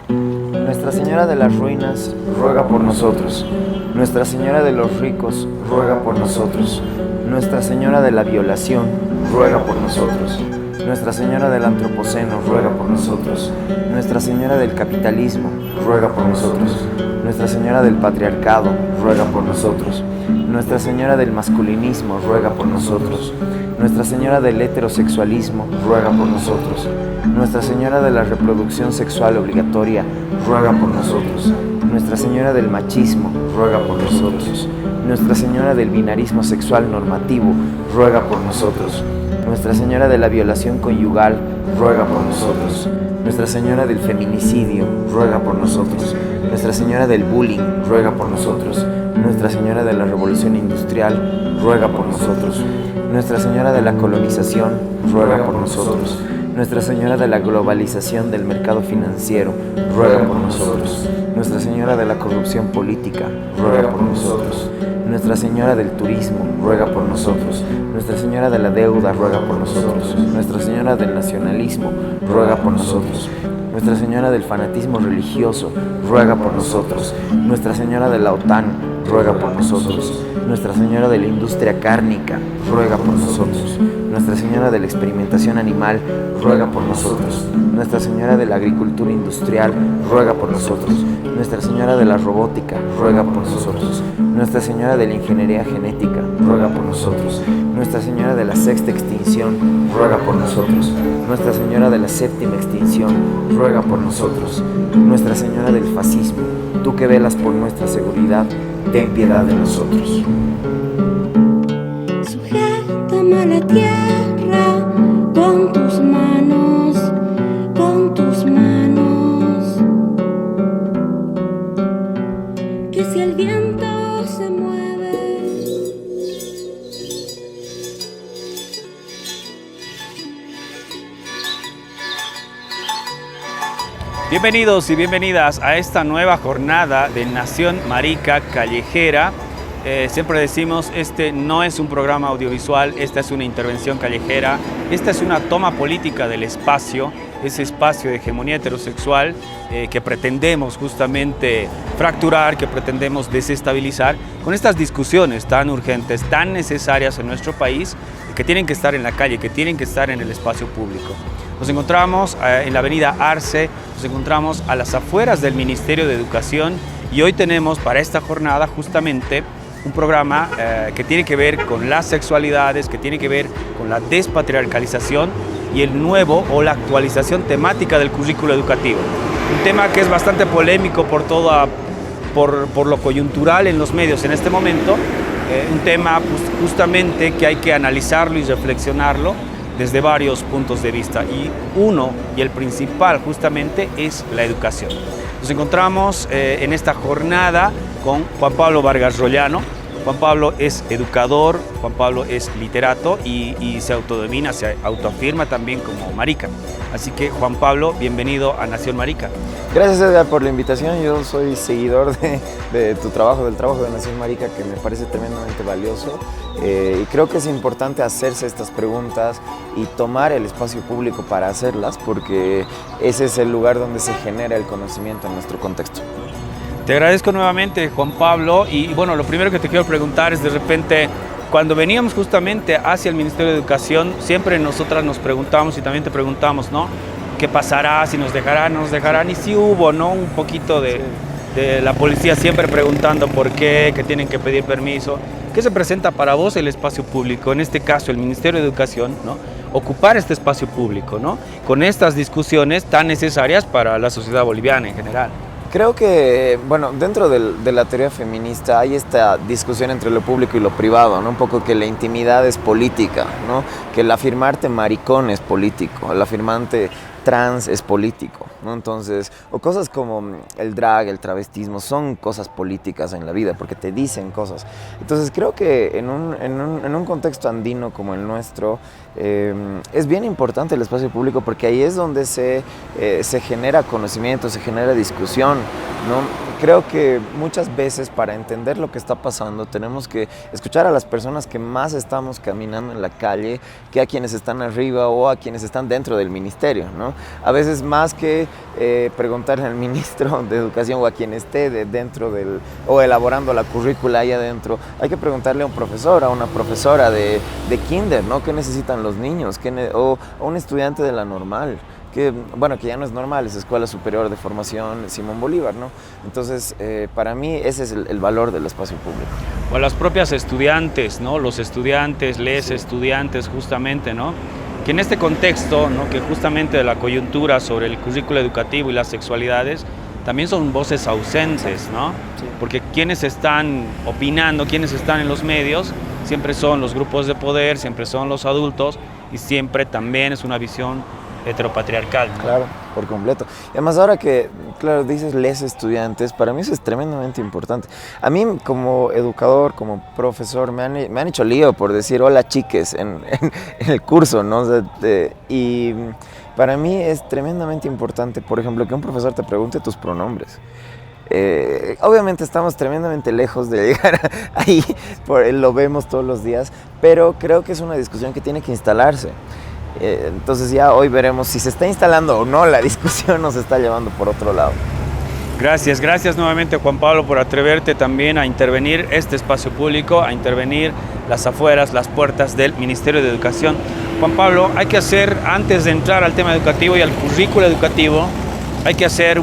Nuestra Señora de las Ruinas, ruega por nosotros. Nuestra Señora de los Ricos, ruega por nosotros. Nuestra Señora de la Violación, ruega por nosotros. Nuestra Señora del Antropoceno, ruega por nosotros. Nuestra Señora del Capitalismo, ruega por nosotros. Nuestra Señora del Patriarcado, ruega por nosotros. Nuestra Señora del Masculinismo, ruega por nosotros. Nuestra Señora del Heterosexualismo, ruega por nosotros. Nuestra Señora de la Reproducción Sexual Obligatoria, ruega por nosotros. Nuestra Señora del Machismo, ruega por nosotros. Nuestra Señora del Binarismo Sexual Normativo, ruega por nosotros. Nuestra Señora de la Violación Conyugal, ruega por nosotros. Nuestra Señora del Feminicidio, ruega por nosotros. Nuestra Señora del Bullying, ruega por nosotros. Nuestra Señora de la Revolución Industrial, ruega por nosotros. Nuestra Señora de la Colonización, ruega por nosotros. Nuestra Señora de la Globalización del Mercado Financiero, ruega por nosotros. Nuestra Señora de la Corrupción Política, ruega por nosotros. Nuestra Señora del Turismo, ruega por nosotros. Nuestra Señora de la Deuda, ruega por nosotros. Nuestra Señora del Nacionalismo, ruega por nosotros. Nuestra Señora del Fanatismo Religioso, ruega por nosotros. Nuestra Señora de la OTAN, ruega por nosotros. Nuestra Señora de la Industria Cárnica, ruega por nosotros. Nuestra Señora de la Experimentación Animal, ruega por nosotros. Nuestra Señora de la Agricultura Industrial, ruega por nosotros. Nuestra Señora de la Robótica, ruega por nosotros. Nuestra Señora de la Ingeniería Genética, ruega por nosotros. Nuestra Señora de la Sexta Extinción, ruega por nosotros. Nuestra Señora de la Séptima Extinción, ruega por nosotros. Nuestra Señora del Fascismo, tú que velas por nuestra seguridad, ten piedad de nosotros. Sujétame a la tierra con tus manos, con tus manos. Que si el viento se mueve, Bienvenidos y bienvenidas a esta nueva jornada de Nación Marica Callejera. Siempre decimos, este no es un programa audiovisual, esta es una intervención callejera, esta es una toma política del espacio, ese espacio de hegemonía heterosexual que pretendemos justamente fracturar, que pretendemos desestabilizar con estas discusiones tan urgentes, tan necesarias en nuestro país, que tienen que estar en la calle, que tienen que estar en el espacio público. Nos encontramos en la avenida Arce, nos encontramos a las afueras del Ministerio de Educación y hoy tenemos para esta jornada justamente un programa que tiene que ver con las sexualidades, que tiene que ver con la despatriarcalización y el nuevo o la actualización temática del currículo educativo. Un tema que es bastante polémico por lo coyuntural en los medios en este momento, un tema justamente que hay que analizarlo y reflexionarlo desde varios puntos de vista, y uno y el principal justamente es la educación. Nos encontramos en esta jornada con Juan Pablo Vargas Rollano. Juan Pablo es educador, Juan Pablo es literato y se autodenomina, se autoafirma también como marica. Así que Juan Pablo, bienvenido a Nación Marica. Gracias, Edgar, por la invitación. Yo soy seguidor de tu trabajo, del trabajo de Nación Marica, que me parece tremendamente valioso. Y creo que es importante hacerse estas preguntas y tomar el espacio público para hacerlas, porque ese es el lugar donde se genera el conocimiento en nuestro contexto. Te agradezco nuevamente, Juan Pablo, y bueno, lo primero que te quiero preguntar es, de repente, cuando veníamos justamente hacia el Ministerio de Educación, siempre nosotras nos preguntamos y también te preguntamos, ¿no? ¿Qué pasará? ¿Si nos dejarán, no nos dejarán? Y sí hubo, ¿no? Un poquito de la policía siempre preguntando por qué, que tienen que pedir permiso. ¿Qué se presenta para vos el espacio público? En este caso, el Ministerio de Educación, ¿no? Ocupar este espacio público, ¿no? Con estas discusiones tan necesarias para la sociedad boliviana en general. Creo que, bueno, dentro de la teoría feminista hay esta discusión entre lo público y lo privado, ¿no? Un poco que la intimidad es política, ¿no? Que el afirmarte maricón es político, el afirmarte trans es político, ¿no? Entonces, o cosas como el drag, el travestismo, son cosas políticas en la vida porque te dicen cosas. Entonces, creo que en un contexto andino como el nuestro, es bien importante el espacio público porque ahí es donde se genera conocimiento, se genera discusión, ¿no? creo que muchas veces para entender lo que está pasando tenemos que escuchar a las personas que más estamos caminando en la calle que a quienes están arriba o a quienes están dentro del ministerio, ¿no? A veces más que preguntarle al ministro de Educación o a quien esté dentro o elaborando la currícula ahí adentro, hay que preguntarle a un profesor, a una profesora de kinder, ¿no? ¿Qué necesitan los niños? O a un estudiante de la normal. Que ya no es normal, es Escuela Superior de Formación Simón Bolívar, ¿no? Entonces, para mí ese es el valor del espacio público. O las propias estudiantes, ¿no? Los estudiantes, les estudiantes justamente, ¿no? Que en este contexto, ¿no? Que justamente de la coyuntura sobre el currículo educativo y las sexualidades, también son voces ausentes, ¿no? Sí. Porque quienes están opinando, quienes están en los medios, siempre son los grupos de poder, siempre son los adultos y siempre también es una visión heteropatriarcal, ¿no? Claro, por completo. Y además ahora que, claro, dices les estudiantes, para mí eso es tremendamente importante. A mí como educador, como profesor, me han hecho lío por decir hola chiques en el curso, ¿no? Y para mí es tremendamente importante, por ejemplo, que un profesor te pregunte tus pronombres. Obviamente estamos tremendamente lejos de llegar ahí, lo vemos todos los días, pero creo que es una discusión que tiene que instalarse. Entonces ya hoy veremos si se está instalando o no la discusión o se está llevando por otro lado. Gracias nuevamente Juan Pablo por atreverte también a intervenir este espacio público, a intervenir las afueras, las puertas del Ministerio de Educación. Juan Pablo, hay que hacer, antes de entrar al tema educativo y al currículo educativo, hay que hacer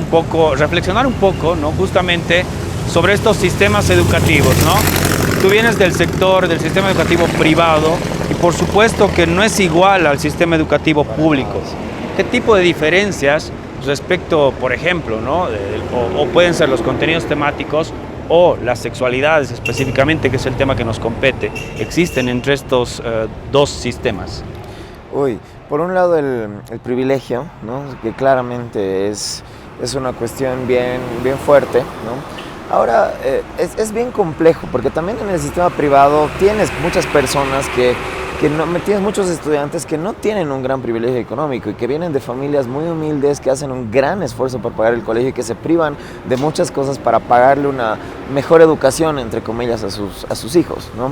reflexionar un poco, ¿no? Justamente sobre estos sistemas educativos, ¿no? Tú vienes del sector del sistema educativo privado y por supuesto que no es igual al sistema educativo público. ¿Qué tipo de diferencias respecto, por ejemplo, ¿no? o pueden ser los contenidos temáticos o las sexualidades específicamente, que es el tema que nos compete, existen entre estos dos sistemas? Por un lado el privilegio, ¿no? Que claramente es una cuestión bien fuerte, ¿no? Ahora, es bien complejo, porque también en el sistema privado tienes muchas personas tienes muchos estudiantes que no tienen un gran privilegio económico y que vienen de familias muy humildes, que hacen un gran esfuerzo por pagar el colegio y que se privan de muchas cosas para pagarle una mejor educación, entre comillas, a sus hijos, ¿no?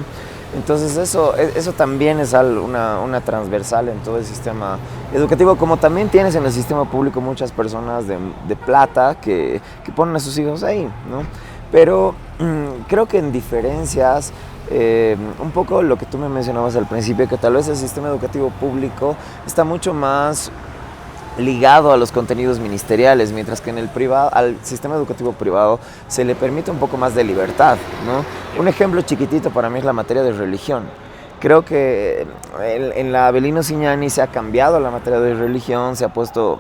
Entonces eso también es una transversal en todo el sistema educativo, como también tienes en el sistema público muchas personas de plata que ponen a sus hijos ahí, ¿no? Pero creo que en diferencias, un poco lo que tú me mencionabas al principio, que tal vez el sistema educativo público está mucho más ligado a los contenidos ministeriales, mientras que al sistema educativo privado se le permite un poco más de libertad, ¿no? Un ejemplo chiquitito para mí es la materia de religión. Creo que en la Avelino Ciñani se ha cambiado la materia de religión, se ha puesto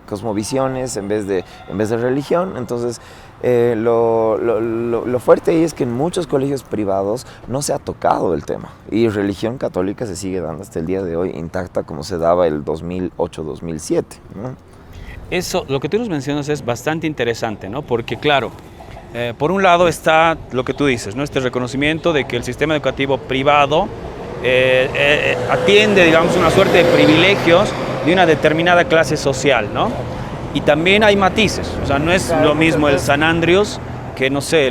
cosmovisiones en vez de religión. Entonces lo fuerte ahí es que en muchos colegios privados no se ha tocado el tema y religión católica se sigue dando hasta el día de hoy intacta como se daba el 2008-2007, ¿no? Eso, lo que tú nos mencionas es bastante interesante, ¿no? Porque claro, por un lado está lo que tú dices, ¿no? Este reconocimiento de que el sistema educativo privado atiende, digamos, una suerte de privilegios de una determinada clase social, ¿no? Y también hay matices, o sea, no es lo mismo el San Andrews que, no sé,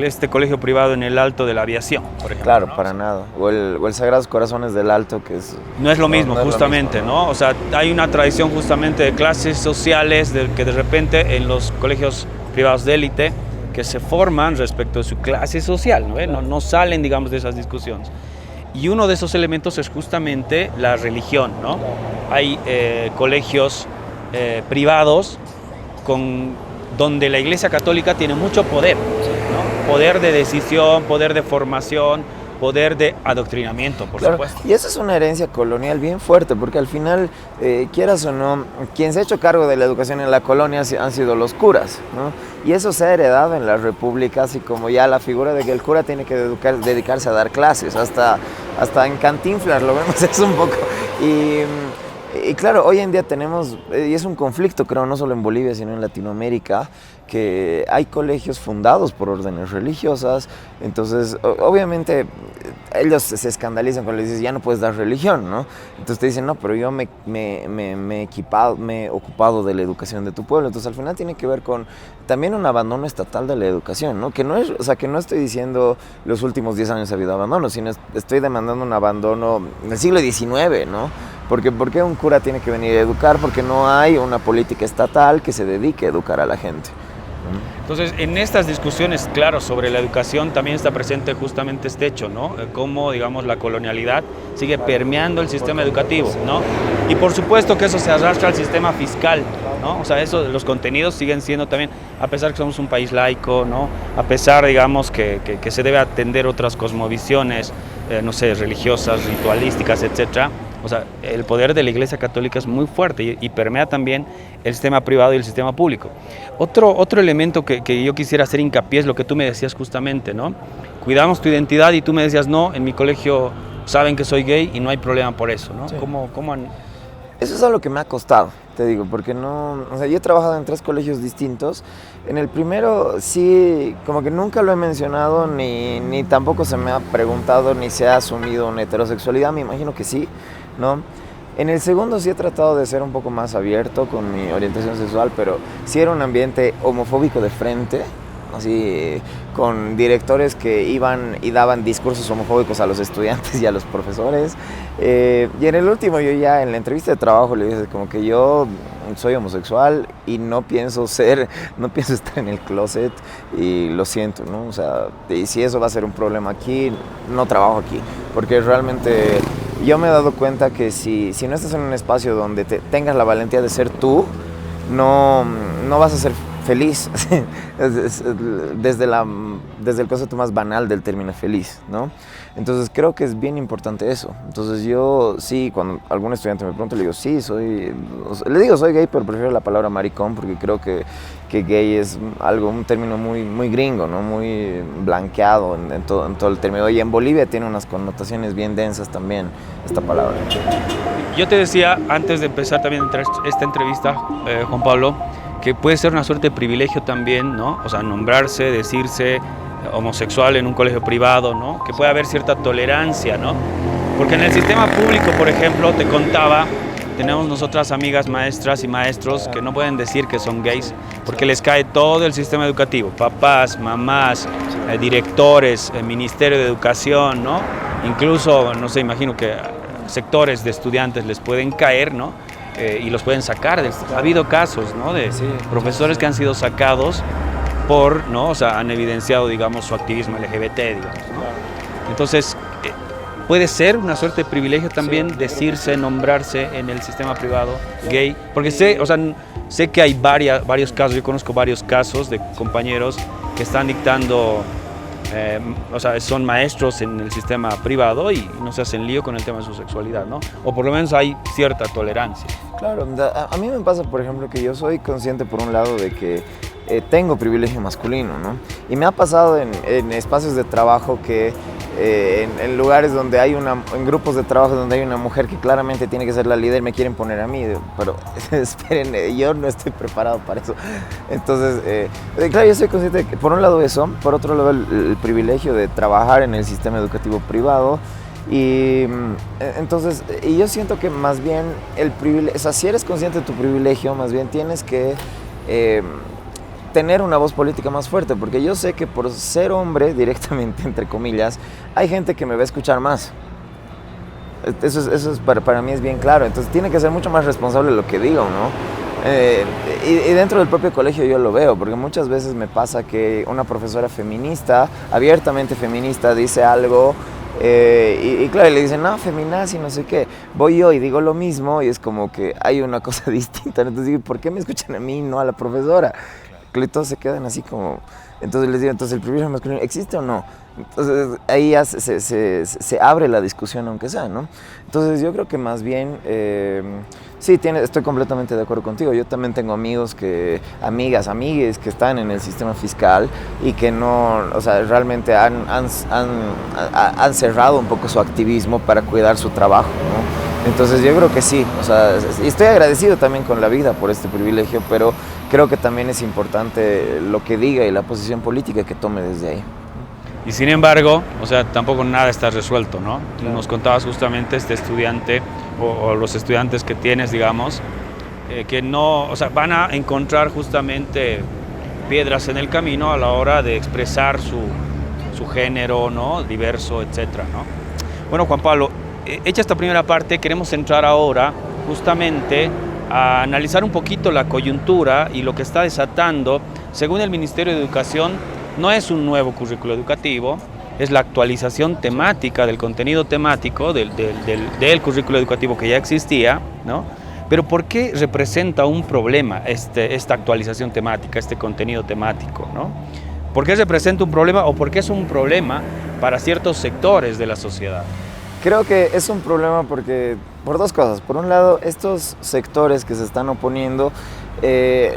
este colegio privado en el Alto de la Aviación, por ejemplo. Claro, ¿no? Para nada. O el Sagrados Corazones del Alto, que es... No es lo mismo, justamente, ¿no? O sea, hay una tradición justamente de clases sociales que de repente en los colegios privados de élite que se forman respecto de su clase social, ¿no? No salen, digamos, de esas discusiones. Y uno de esos elementos es justamente la religión, ¿no? Hay colegios privados donde la Iglesia Católica tiene mucho poder, ¿no? Poder de decisión, poder de formación, poder de adoctrinamiento, por supuesto. Y esa es una herencia colonial bien fuerte, porque al final, quieras o no, quien se ha hecho cargo de la educación en la colonia han sido los curas, ¿no? Y eso se ha heredado en la República, así como ya la figura de que el cura tiene que dedicarse a dar clases, hasta en Cantinflas lo vemos eso un poco. Y Y claro, hoy en día tenemos, y es un conflicto creo, no solo en Bolivia, sino en Latinoamérica, que hay colegios fundados por órdenes religiosas, entonces obviamente ellos se escandalizan cuando les dices ya no puedes dar religión, ¿no? Entonces te dicen no, pero yo me he ocupado de la educación de tu pueblo, entonces al final tiene que ver con también un abandono estatal de la educación, ¿no? Que no es, o sea, que no estoy diciendo los últimos 10 años ha habido abandono, sino estoy demandando un abandono del siglo XIX, ¿no? Porque ¿por qué un cura tiene que venir a educar? Porque no hay una política estatal que se dedique a educar a la gente. Entonces, en estas discusiones, claro, sobre la educación también está presente justamente este hecho, ¿no? Cómo, digamos, la colonialidad sigue permeando el sistema educativo, ¿no? Y por supuesto que eso se arrastra al sistema fiscal, ¿no? O sea, eso, los contenidos siguen siendo también, a pesar que somos un país laico, ¿no? A pesar, digamos, que se debe atender otras cosmovisiones, no sé, religiosas, ritualísticas, etcétera. O sea, el poder de la Iglesia Católica es muy fuerte y permea también el sistema privado y el sistema público. Otro elemento que yo quisiera hacer hincapié es lo que tú me decías justamente, ¿no? Cuidamos tu identidad y tú me decías, no, en mi colegio saben que soy gay y no hay problema por eso, ¿no? Sí. ¿Cómo han... Eso es algo que me ha costado, te digo, porque no, o sea, yo he trabajado en 3 colegios distintos. En el primero sí, como que nunca lo he mencionado, ni tampoco se me ha preguntado, ni se ha asumido una heterosexualidad, me imagino que sí, ¿no? En el segundo sí he tratado de ser un poco más abierto con mi orientación sexual, pero sí era un ambiente homofóbico de frente, así, con directores que iban y daban discursos homofóbicos a los estudiantes y a los profesores. Y en el último, yo ya en la entrevista de trabajo le dije como que yo soy homosexual y no pienso estar en el closet y lo siento, ¿no? O sea, y si eso va a ser un problema aquí, no trabajo aquí, porque realmente yo me he dado cuenta que si no estás en un espacio donde tengas la valentía de ser tú, no vas a ser feliz, desde el concepto más banal del término feliz, ¿no? Entonces creo que es bien importante eso. Entonces yo sí, cuando algún estudiante me pregunta, le digo, sí, soy gay, pero prefiero la palabra maricón porque creo que gay es un término muy gringo, ¿no? Muy blanqueado en todo el término. Y en Bolivia tiene unas connotaciones bien densas también esta palabra. Yo te decía, antes de empezar también esta entrevista, Juan Pablo, que puede ser una suerte de privilegio también, ¿no? O sea, nombrarse, decirse homosexual en un colegio privado, ¿no? Que puede haber cierta tolerancia, ¿no? Porque en el sistema público, por ejemplo, te contaba, tenemos nosotras amigas maestras y maestros que no pueden decir que son gays porque les cae todo el sistema educativo, papás, mamás, directores, el Ministerio de Educación, ¿no? Incluso, no sé, imagino que sectores de estudiantes les pueden caer, ¿no? Y los pueden sacar. Ha habido casos, ¿no? De profesores que han sido sacados ¿no? O sea, han evidenciado, digamos, su activismo LGBT, digamos, ¿no? Entonces, puede ser una suerte de privilegio también decirse, nombrarse en el sistema privado gay, porque sé que hay varios casos, yo conozco varios casos de compañeros que están dictando, o sea, son maestros en el sistema privado y no se hacen lío con el tema de su sexualidad, ¿no? O por lo menos hay cierta tolerancia. Claro, a mí me pasa, por ejemplo, que yo soy consciente por un lado de que tengo privilegio masculino, ¿no? Y me ha pasado en espacios de trabajo que en lugares donde en grupos de trabajo donde hay una mujer que claramente tiene que ser la líder, me quieren poner a mí, pero esperen, yo no estoy preparado para eso. Entonces, claro, yo soy consciente de que por un lado eso, por otro lado el privilegio de trabajar en el sistema educativo privado. Y entonces, yo siento que más bien el privilegio, o sea, si eres consciente de tu privilegio, más bien tienes que tener una voz política más fuerte, porque yo sé que por ser hombre directamente, entre comillas, hay gente que me va a escuchar más. Eso es para mí es bien claro, entonces tiene que ser mucho más responsable de lo que digo, ¿no? Y dentro del propio colegio yo lo veo, porque muchas veces me pasa que una profesora feminista, abiertamente feminista, dice algo y claro, le dicen, no, feminazi, no sé qué. Voy yo y digo lo mismo y es como que hay una cosa distinta. Entonces digo, ¿por qué me escuchan a mí y no a la profesora? Que todos se quedan así como... Entonces les digo, entonces, ¿el privilegio masculino existe o no? Entonces ahí ya se abre la discusión, aunque sea, ¿no? Entonces yo creo que más bien... sí, estoy completamente de acuerdo contigo. Yo también tengo amigos amigues que están en el sistema fiscal y que no, o sea, realmente han cerrado un poco su activismo para cuidar su trabajo, ¿no? Entonces yo creo que sí, o sea, y estoy agradecido también con la vida por este privilegio, pero creo que también es importante lo que diga y la posición política que tome desde ahí. Y sin embargo, o sea, tampoco nada está resuelto, ¿no? Claro. Nos contabas justamente este estudiante o los estudiantes que tienes, digamos, que no, o sea, van a encontrar justamente piedras en el camino a la hora de expresar su género, ¿no? Diverso, etcétera, ¿no? Bueno, Juan Pablo, hecha esta primera parte, queremos entrar ahora justamente a analizar un poquito la coyuntura y lo que está desatando. Según el Ministerio de Educación, no es un nuevo currículo educativo, es la actualización temática del contenido temático del currículo educativo que ya existía, ¿no? Pero ¿por qué representa un problema esta actualización temática, este contenido temático, ¿no? ¿Por qué representa un problema o por qué es un problema para ciertos sectores de la sociedad? Creo que es un problema porque, por dos cosas. Por un lado, estos sectores que se están oponiendo,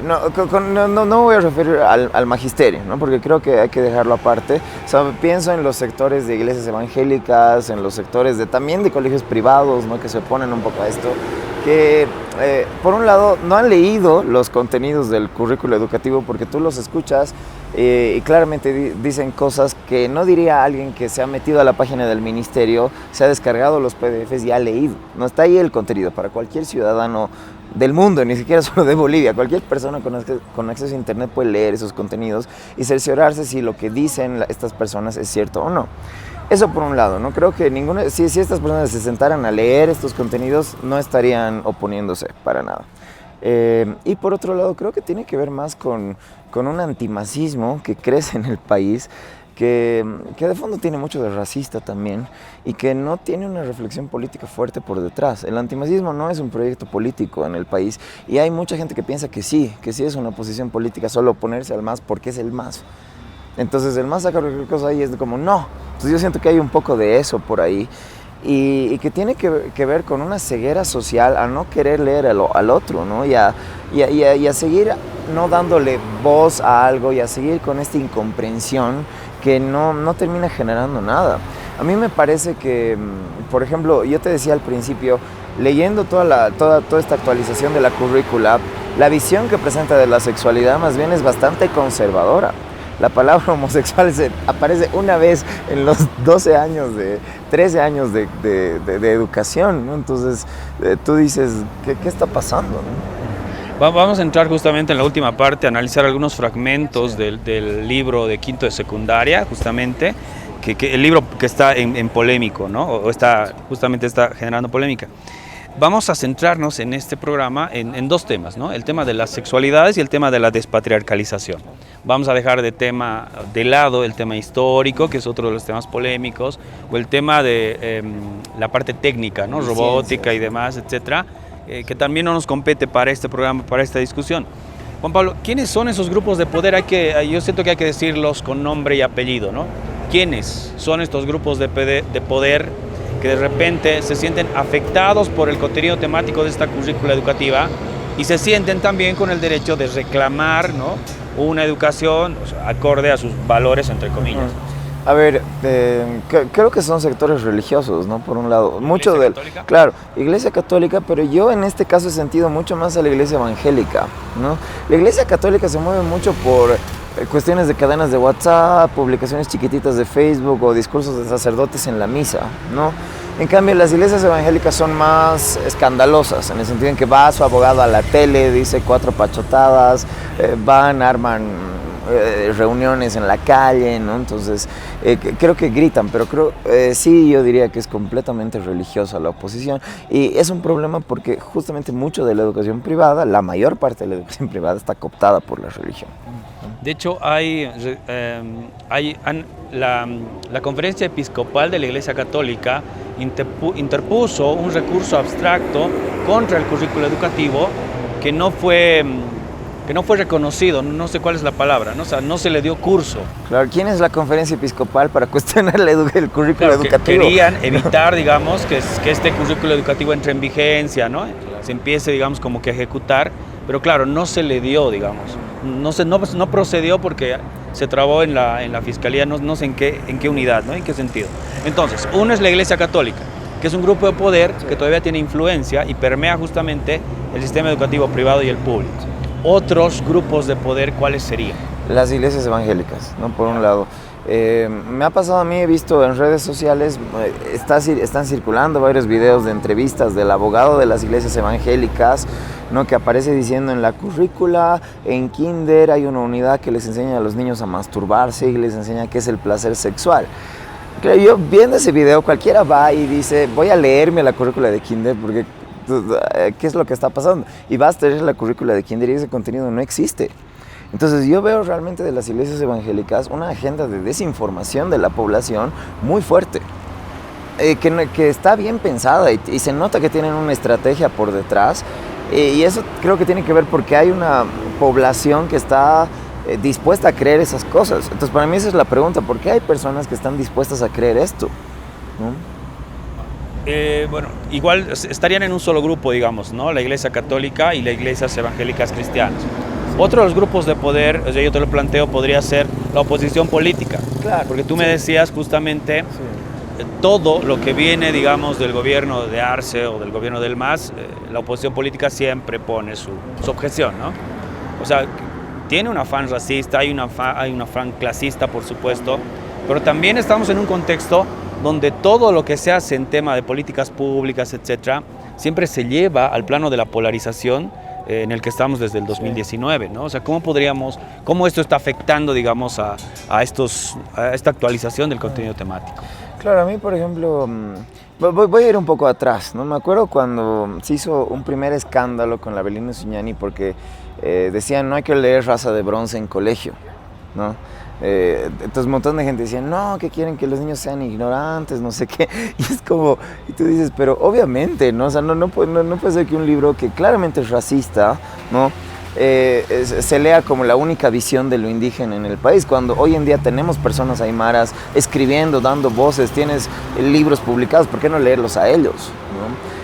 no me voy a referir al magisterio, ¿no? Porque creo que hay que dejarlo aparte. O sea, pienso en los sectores de iglesias evangélicas, en los sectores también de colegios privados, ¿no? Que se oponen un poco a esto, que por un lado no han leído los contenidos del currículo educativo porque tú los escuchas y claramente dicen cosas que no diría alguien que se ha metido a la página del ministerio, se ha descargado los PDFs y ha leído. No está ahí el contenido para cualquier ciudadano del mundo, ni siquiera solo de Bolivia. Cualquier persona con acceso a internet puede leer esos contenidos y cerciorarse si lo que dicen estas personas es cierto o no. Eso por un lado, ¿no? Creo que si estas personas se sentaran a leer estos contenidos, no estarían oponiéndose para nada. Y por otro lado, creo que tiene que ver más con un antimacismo que crece en el país, que de fondo tiene mucho de racista también y que no tiene una reflexión política fuerte por detrás. El antimacismo no es un proyecto político en el país y hay mucha gente que piensa que sí es una posición política solo oponerse al MAS porque es el MAS. Entonces el MAS saca cualquier cosa ahí es como no. Entonces yo siento que hay un poco de eso por ahí y que tiene que ver con una ceguera social a no querer leer al otro, ¿no? Y a seguir no dándole voz a algo y a seguir con esta incomprensión que no termina generando nada. A mí me parece que, por ejemplo, yo te decía al principio, leyendo toda esta actualización de la currícula, la visión que presenta de la sexualidad más bien es bastante conservadora. La palabra homosexual aparece una vez en los 13 años de educación, ¿no? Entonces tú dices, ¿qué está pasando, ¿no? Vamos a entrar justamente en la última parte, a analizar algunos fragmentos del libro de quinto de secundaria, justamente, que el libro que está en polémico, ¿no? O justamente está generando polémica. Vamos a centrarnos en este programa en dos temas, ¿no? El tema de las sexualidades y el tema de la despatriarcalización. Vamos a dejar de lado el tema histórico, que es otro de los temas polémicos, o el tema de la parte técnica, ¿no? Robótica y demás, etcétera, que también no nos compete para este programa, para esta discusión. Juan Pablo, ¿quiénes son esos grupos de poder? Yo siento que hay que decirlos con nombre y apellido, ¿no? ¿Quiénes son estos grupos de poder que de repente se sienten afectados por el contenido temático de esta currícula educativa y se sienten también con el derecho de reclamar, ¿no? Una educación, o sea, acorde a sus valores, entre comillas? A ver, creo que son sectores religiosos, ¿no? Por un lado, mucho ¿Iglesia del, católica? claro, Iglesia católica, pero yo en este caso he sentido mucho más a la Iglesia evangélica, ¿no? La Iglesia católica se mueve mucho por cuestiones de cadenas de WhatsApp, publicaciones chiquititas de Facebook o discursos de sacerdotes en la misa, ¿no? En cambio, las iglesias evangélicas son más escandalosas, en el sentido en que va su abogado a la tele, dice 4 pachotadas, arman reuniones en la calle, ¿no? Entonces, creo que gritan, pero sí, yo diría que es completamente religiosa la oposición y es un problema porque justamente mucho de la educación privada, la mayor parte de la educación privada está cooptada por la religión. De hecho, la Conferencia Episcopal de la Iglesia Católica interpuso un recurso abstracto contra el currículo educativo que no fue reconocido, no sé cuál es la palabra, ¿no? O sea, no se le dio curso. Claro, ¿quién es la Conferencia Episcopal para cuestionar el currículo educativo? Querían evitar, digamos, que este currículo educativo entre en vigencia, ¿no? Se empiece, digamos, como que a ejecutar, pero claro, no se le dio, digamos. No procedió porque se trabó en la fiscalía, no sé en qué unidad, ¿no? En qué sentido. Entonces, uno es la Iglesia Católica, que es un grupo de poder que todavía tiene influencia y permea justamente el sistema educativo privado y el público. Otros grupos de poder, ¿cuáles serían? Las iglesias evangélicas, ¿no? Por un lado. Me ha pasado a mí, he visto en redes sociales, están circulando varios videos de entrevistas del abogado de las iglesias evangélicas, ¿no? Que aparece diciendo en la currícula, en kinder hay una unidad que les enseña a los niños a masturbarse y les enseña qué es el placer sexual. Claro, yo viendo ese video, cualquiera va y dice, voy a leerme la currícula de kinder porque ¿qué es lo que está pasando? Y vas a leer la currícula de kinder y ese contenido no existe. Entonces yo veo realmente de las iglesias evangélicas una agenda de desinformación de la población muy fuerte, que está bien pensada y se nota que tienen una estrategia por detrás, y eso creo que tiene que ver porque hay una población que está dispuesta a creer esas cosas. Entonces para mí esa es la pregunta, ¿por qué hay personas que están dispuestas a creer esto? ¿No? Bueno, igual estarían en un solo grupo, digamos, ¿no? La Iglesia Católica y las iglesias evangélicas cristianas. Otro de los grupos de poder, o sea, yo te lo planteo, podría ser la oposición política. Claro. Porque tú me decías justamente todo lo que viene, digamos, del gobierno de Arce o del gobierno del MAS, la oposición política siempre pone su objeción, ¿no? O sea, tiene un afán racista, hay un afán clasista, por supuesto, pero también estamos en un contexto donde todo lo que se hace en tema de políticas públicas, etcétera, siempre se lleva al plano de la polarización en el que estamos desde el 2019, ¿no? O sea, ¿cómo esto está afectando, digamos, a esta actualización del contenido temático? Claro, a mí, por ejemplo, voy a ir un poco atrás, ¿no? Me acuerdo cuando se hizo un primer escándalo con la Avelino Zuñani porque decían no hay que leer Raza de Bronce en colegio, ¿no? Entonces un montón de gente decía, no, que quieren que los niños sean ignorantes, no sé qué, y es como, y tú dices, pero obviamente, ¿no? O sea, no puede ser que un libro que claramente es racista, ¿no? Se lea como la única visión de lo indígena en el país, cuando hoy en día tenemos personas aymaras escribiendo, dando voces, tienes libros publicados, ¿por qué no leerlos a ellos, ¿no?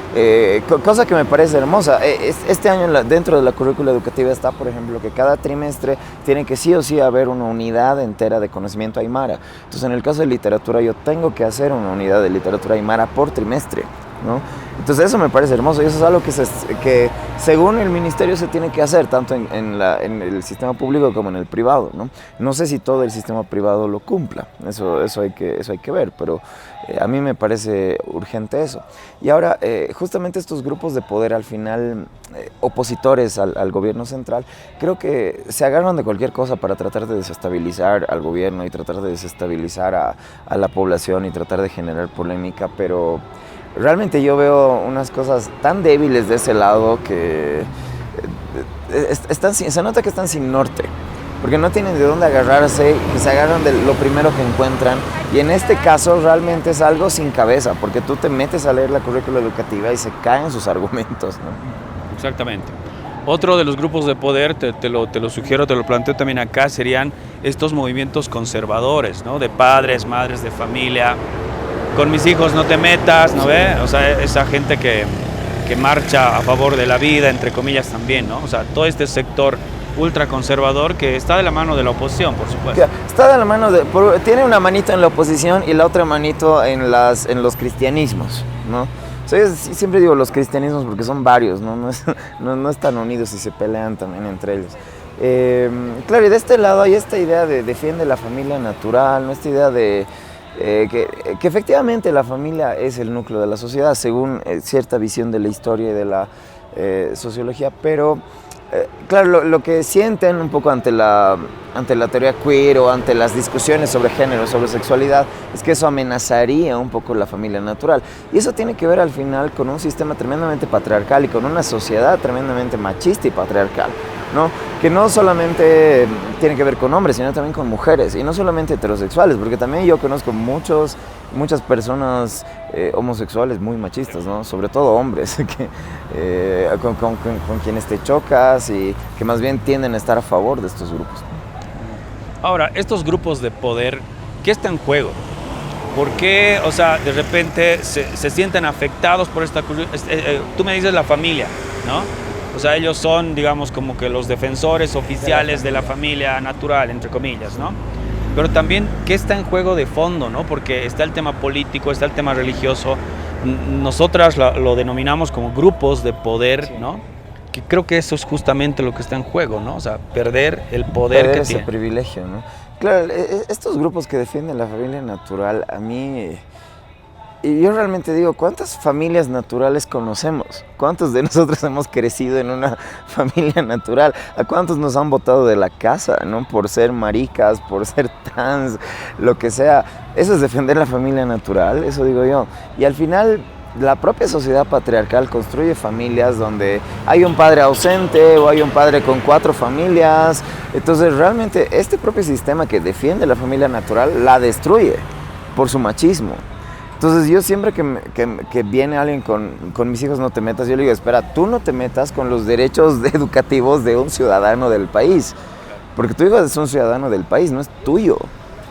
Cosa que me parece hermosa. Este año dentro de la currícula educativa está, por ejemplo, que cada trimestre tiene que sí o sí haber una unidad entera de conocimiento aymara. Entonces, en el caso de literatura, yo tengo que hacer una unidad de literatura aymara por trimestre, ¿no? Entonces eso me parece hermoso y eso es algo que según el ministerio se tiene que hacer tanto en el sistema público como en el privado, ¿no? No sé si todo el sistema privado lo cumpla, eso hay que ver, pero a mí me parece urgente eso. Y ahora, justamente estos grupos de poder al final, opositores al gobierno central, creo que se agarran de cualquier cosa para tratar de desestabilizar al gobierno y tratar de desestabilizar a la población y tratar de generar polémica, pero realmente yo veo unas cosas tan débiles de ese lado que se nota que están sin norte, porque no tienen de dónde agarrarse y se agarran de lo primero que encuentran. Y en este caso realmente es algo sin cabeza, porque tú te metes a leer la currícula educativa y se caen sus argumentos, ¿no? Exactamente. Otro de los grupos de poder, te lo sugiero, te lo planteo también acá, serían estos movimientos conservadores, ¿no? De padres, madres de familia. Con mis hijos no te metas, ¿no ve? O sea, esa gente que marcha a favor de la vida, entre comillas también, ¿no? O sea, todo este sector ultraconservador que está de la mano de la oposición, por supuesto. Está de la mano tiene una manito en la oposición y la otra manito en los cristianismos, ¿no? O sea, yo siempre digo los cristianismos porque son varios, ¿no? No están unidos y se pelean también entre ellos. Claro, y de este lado hay esta idea de defiende la familia natural, ¿no? Esta idea de que efectivamente la familia es el núcleo de la sociedad según cierta visión de la historia y de la sociología, pero claro, lo que sienten un poco ante la teoría queer o ante las discusiones sobre género, sobre sexualidad, es que eso amenazaría un poco la familia natural. Y eso tiene que ver al final con un sistema tremendamente patriarcal y con una sociedad tremendamente machista y patriarcal, ¿no? Que no solamente tiene que ver con hombres, sino también con mujeres, y no solamente heterosexuales, porque también yo conozco muchas personas homosexuales muy machistas, ¿no? Sobre todo hombres, con quienes te chocas y que más bien tienden a estar a favor de estos grupos. Ahora, estos grupos de poder, ¿qué está en juego? ¿Por qué, o sea, de repente se sienten afectados por esta... tú me dices la familia, ¿no? O sea, ellos son, digamos, como que los defensores oficiales de la familia natural, entre comillas, ¿no? Pero también, ¿qué está en juego de fondo, no? Porque está el tema político, está el tema religioso, nosotras lo denominamos como grupos de poder, sí, ¿no? Que creo que eso es justamente lo que está en juego, ¿no? O sea, perder el poder que ese tiene. Privilegio, ¿no? Claro, estos grupos que defienden la familia natural, a mí... Y yo realmente digo, ¿cuántas familias naturales conocemos? ¿Cuántos de nosotros hemos crecido en una familia natural? ¿A cuántos nos han botado de la casa, ¿no? Por ser maricas, por ser trans, lo que sea. Eso es defender la familia natural, eso digo yo. Y al final, la propia sociedad patriarcal construye familias donde hay un padre ausente o hay un padre con 4 familias. Entonces, realmente, este propio sistema que defiende la familia natural la destruye por su machismo. Entonces yo siempre que viene alguien con mis hijos no te metas, yo le digo, espera, tú no te metas con los derechos educativos de un ciudadano del país, porque tu hijo es un ciudadano del país, no es tuyo.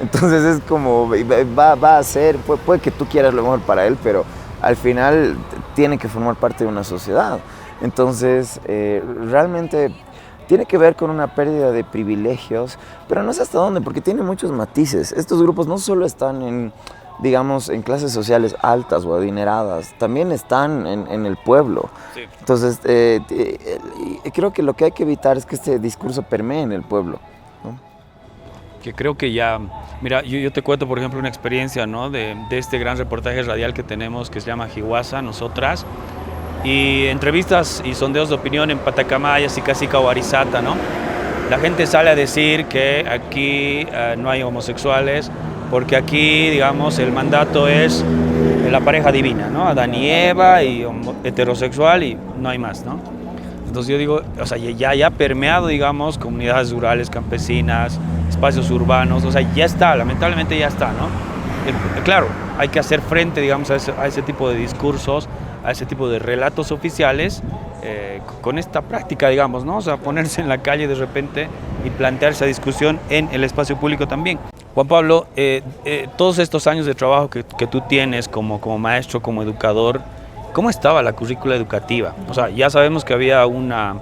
Entonces es como, va a ser, puede que tú quieras lo mejor para él, pero al final tiene que formar parte de una sociedad. Entonces realmente tiene que ver con una pérdida de privilegios, pero no sé hasta dónde, porque tiene muchos matices. Estos grupos no solo están en, digamos, en clases sociales altas o adineradas, también están en el pueblo. Sí. Entonces, creo que lo que hay que evitar es que este discurso permee en el pueblo, ¿no? Que creo que ya, mira, yo te cuento, por ejemplo, una experiencia, ¿no? de este gran reportaje radial que tenemos que se llama Jihuasa, Nosotras, y entrevistas y sondeos de opinión en Patacamaya, Sicacica o Arizata, ¿no? La gente sale a decir que aquí no hay homosexuales, porque aquí, digamos, el mandato es la pareja divina, ¿no? Adán y Eva, y heterosexual, y no hay más, ¿no? Entonces yo digo, o sea, ya ha permeado, digamos, comunidades rurales, campesinas, espacios urbanos, o sea, ya está, lamentablemente ya está, ¿no? Claro, hay que hacer frente, digamos, a ese tipo de discursos, a ese tipo de relatos oficiales, con esta práctica, digamos, ¿no? O sea, ponerse en la calle de repente y plantear esa discusión en el espacio público también. Juan Pablo, todos estos años de trabajo que tú tienes como maestro, como educador, ¿cómo estaba la currícula educativa? O sea, ya sabemos que había una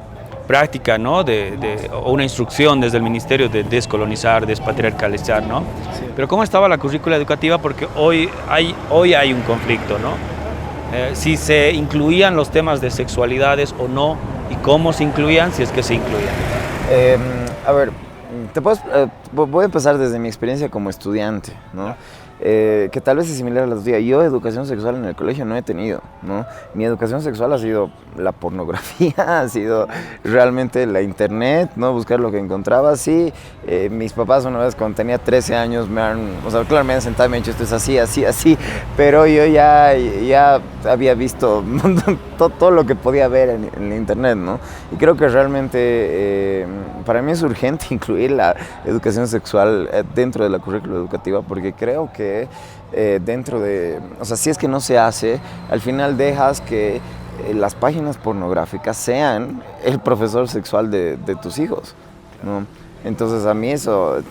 práctica, ¿no? O una instrucción desde el ministerio de descolonizar, despatriarcalizar, ¿no? Sí. Pero ¿cómo estaba la currícula educativa? Porque hoy hay un conflicto, ¿no? Si se incluían los temas de sexualidades o no, y cómo se incluían, si es que se incluían. A ver, voy a empezar desde mi experiencia como estudiante, ¿no? Que tal vez es similar a la tuya. Yo educación sexual en el colegio no he tenido, ¿no? Mi educación sexual ha sido la pornografía, ha sido realmente la internet, ¿no? Buscar lo que encontraba. Sí, mis papás una vez cuando tenía 13 años me han sentado y me han dicho esto es así, así, así, pero yo ya había visto todo lo que podía ver en la internet, ¿no? Y creo que realmente para mí es urgente incluir la educación sexual dentro de la currícula educativa, porque creo que si es que no se hace, al final dejas que las páginas pornográficas sean el profesor sexual de tus hijos, ¿no? Entonces a mí eso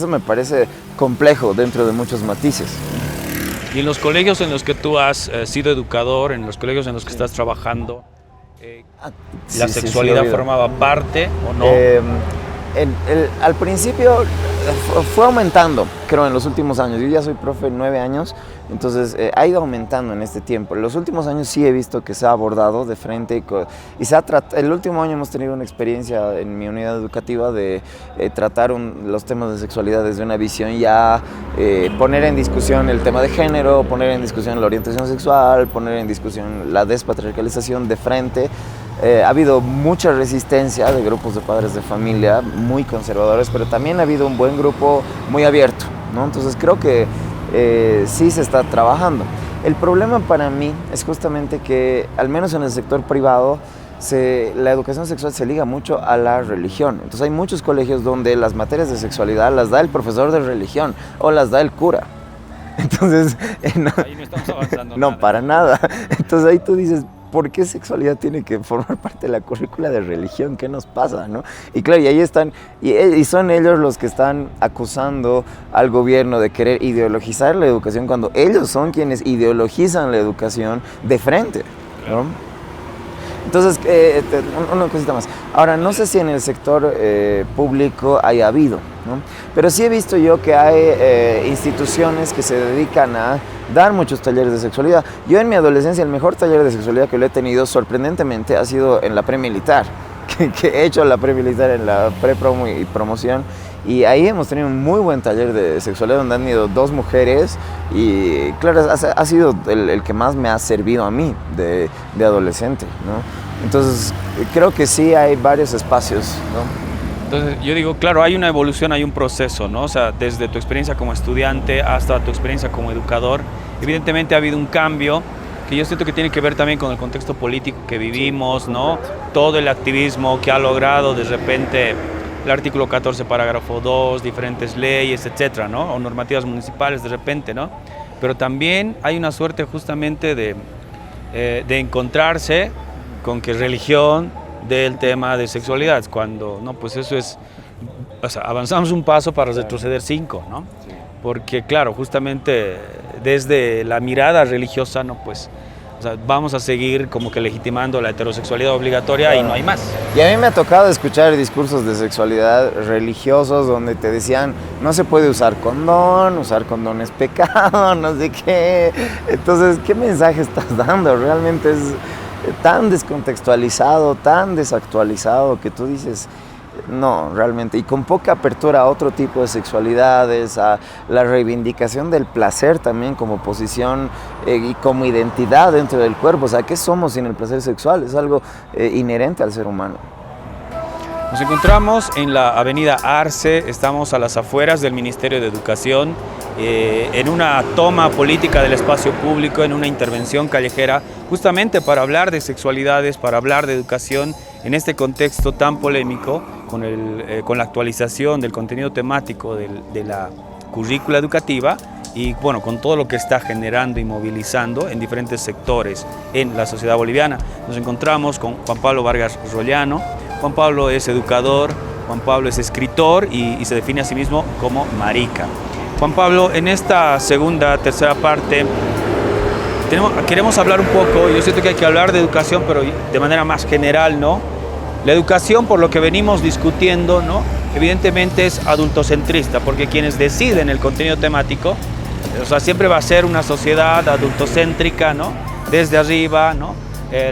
me parece complejo dentro de muchos matices. Y en los colegios en los que tú has sido educador, en los colegios en los que estás trabajando, ¿la sexualidad formaba parte o no? Al principio fue aumentando, creo, en los últimos años. Yo ya soy profe 9 años, entonces ha ido aumentando en este tiempo. En los últimos años sí he visto que se ha abordado de frente y se ha tratado. El último año hemos tenido una experiencia en mi unidad educativa de tratar los temas de sexualidad desde una visión ya, poner en discusión el tema de género, poner en discusión la orientación sexual, poner en discusión la despatriarcalización de frente. Ha habido mucha resistencia de grupos de padres de familia muy conservadores, pero también ha habido un buen grupo muy abierto, ¿no? Entonces creo que sí se está trabajando. El problema para mí es justamente que, al menos en el sector privado, la educación sexual se liga mucho a la religión. Entonces hay muchos colegios donde las materias de sexualidad las da el profesor de religión o las da el cura. Entonces, ahí no estamos avanzando. No, para nada. Entonces ahí tú dices, ¿por qué sexualidad tiene que formar parte de la currícula de religión? ¿Qué nos pasa, no? Y claro, y ahí están, y son ellos los que están acusando al gobierno de querer ideologizar la educación cuando ellos son quienes ideologizan la educación de frente, ¿no? Entonces, una cosita más. Ahora, no sé si en el sector público haya habido, ¿no? Pero sí he visto yo que hay instituciones que se dedican a dar muchos talleres de sexualidad. Yo en mi adolescencia el mejor taller de sexualidad que lo he tenido sorprendentemente ha sido en la premilitar, que he hecho la premilitar en la pre-promo y promoción. Y ahí hemos tenido un muy buen taller de sexualidad donde han ido 2 mujeres y claro, ha sido el que más me ha servido a mí de adolescente, ¿no? Entonces creo que sí hay varios espacios, ¿no? Entonces yo digo, claro, hay una evolución, hay un proceso, ¿no? O sea, desde tu experiencia como estudiante hasta tu experiencia como educador, evidentemente ha habido un cambio que yo siento que tiene que ver también con el contexto político que vivimos, ¿no? Todo el activismo que ha logrado de repente el artículo 14, parágrafo 2, diferentes leyes, etcétera, ¿no? O normativas municipales de repente, ¿no? Pero también hay una suerte justamente de encontrarse con que religión del tema de sexualidad, cuando, no, pues eso es, o sea, avanzamos un paso para retroceder 5, ¿no? Porque, claro, justamente desde la mirada religiosa, ¿no? Pues, o sea, vamos a seguir como que legitimando la heterosexualidad obligatoria y no hay más. Y a mí me ha tocado escuchar discursos de sexualidad religiosos donde te decían no se puede usar condón es pecado, no sé qué. Entonces, ¿qué mensaje estás dando? Realmente es tan descontextualizado, tan desactualizado que tú dices, no, realmente, y con poca apertura a otro tipo de sexualidades, a la reivindicación del placer también como posición y como identidad dentro del cuerpo. O sea, ¿qué somos sin el placer sexual? Es algo inherente al ser humano. Nos encontramos en la avenida Arce, estamos a las afueras del Ministerio de Educación, en una toma política del espacio público, en una intervención callejera, justamente para hablar de sexualidades, para hablar de educación, en este contexto tan polémico, con la actualización del contenido temático de la currícula educativa y bueno, con todo lo que está generando y movilizando en diferentes sectores en la sociedad boliviana. Nos encontramos con Juan Pablo Vargas Rollano. Juan Pablo es educador, Juan Pablo es escritor y se define a sí mismo como marica. Juan Pablo, en esta tercera parte, queremos hablar un poco, yo siento que hay que hablar de educación, pero de manera más general, ¿no? La educación, por lo que venimos discutiendo, ¿no? Evidentemente es adultocentrista, porque quienes deciden el contenido temático, o sea, siempre va a ser una sociedad adultocéntrica, ¿no? Desde arriba, ¿no?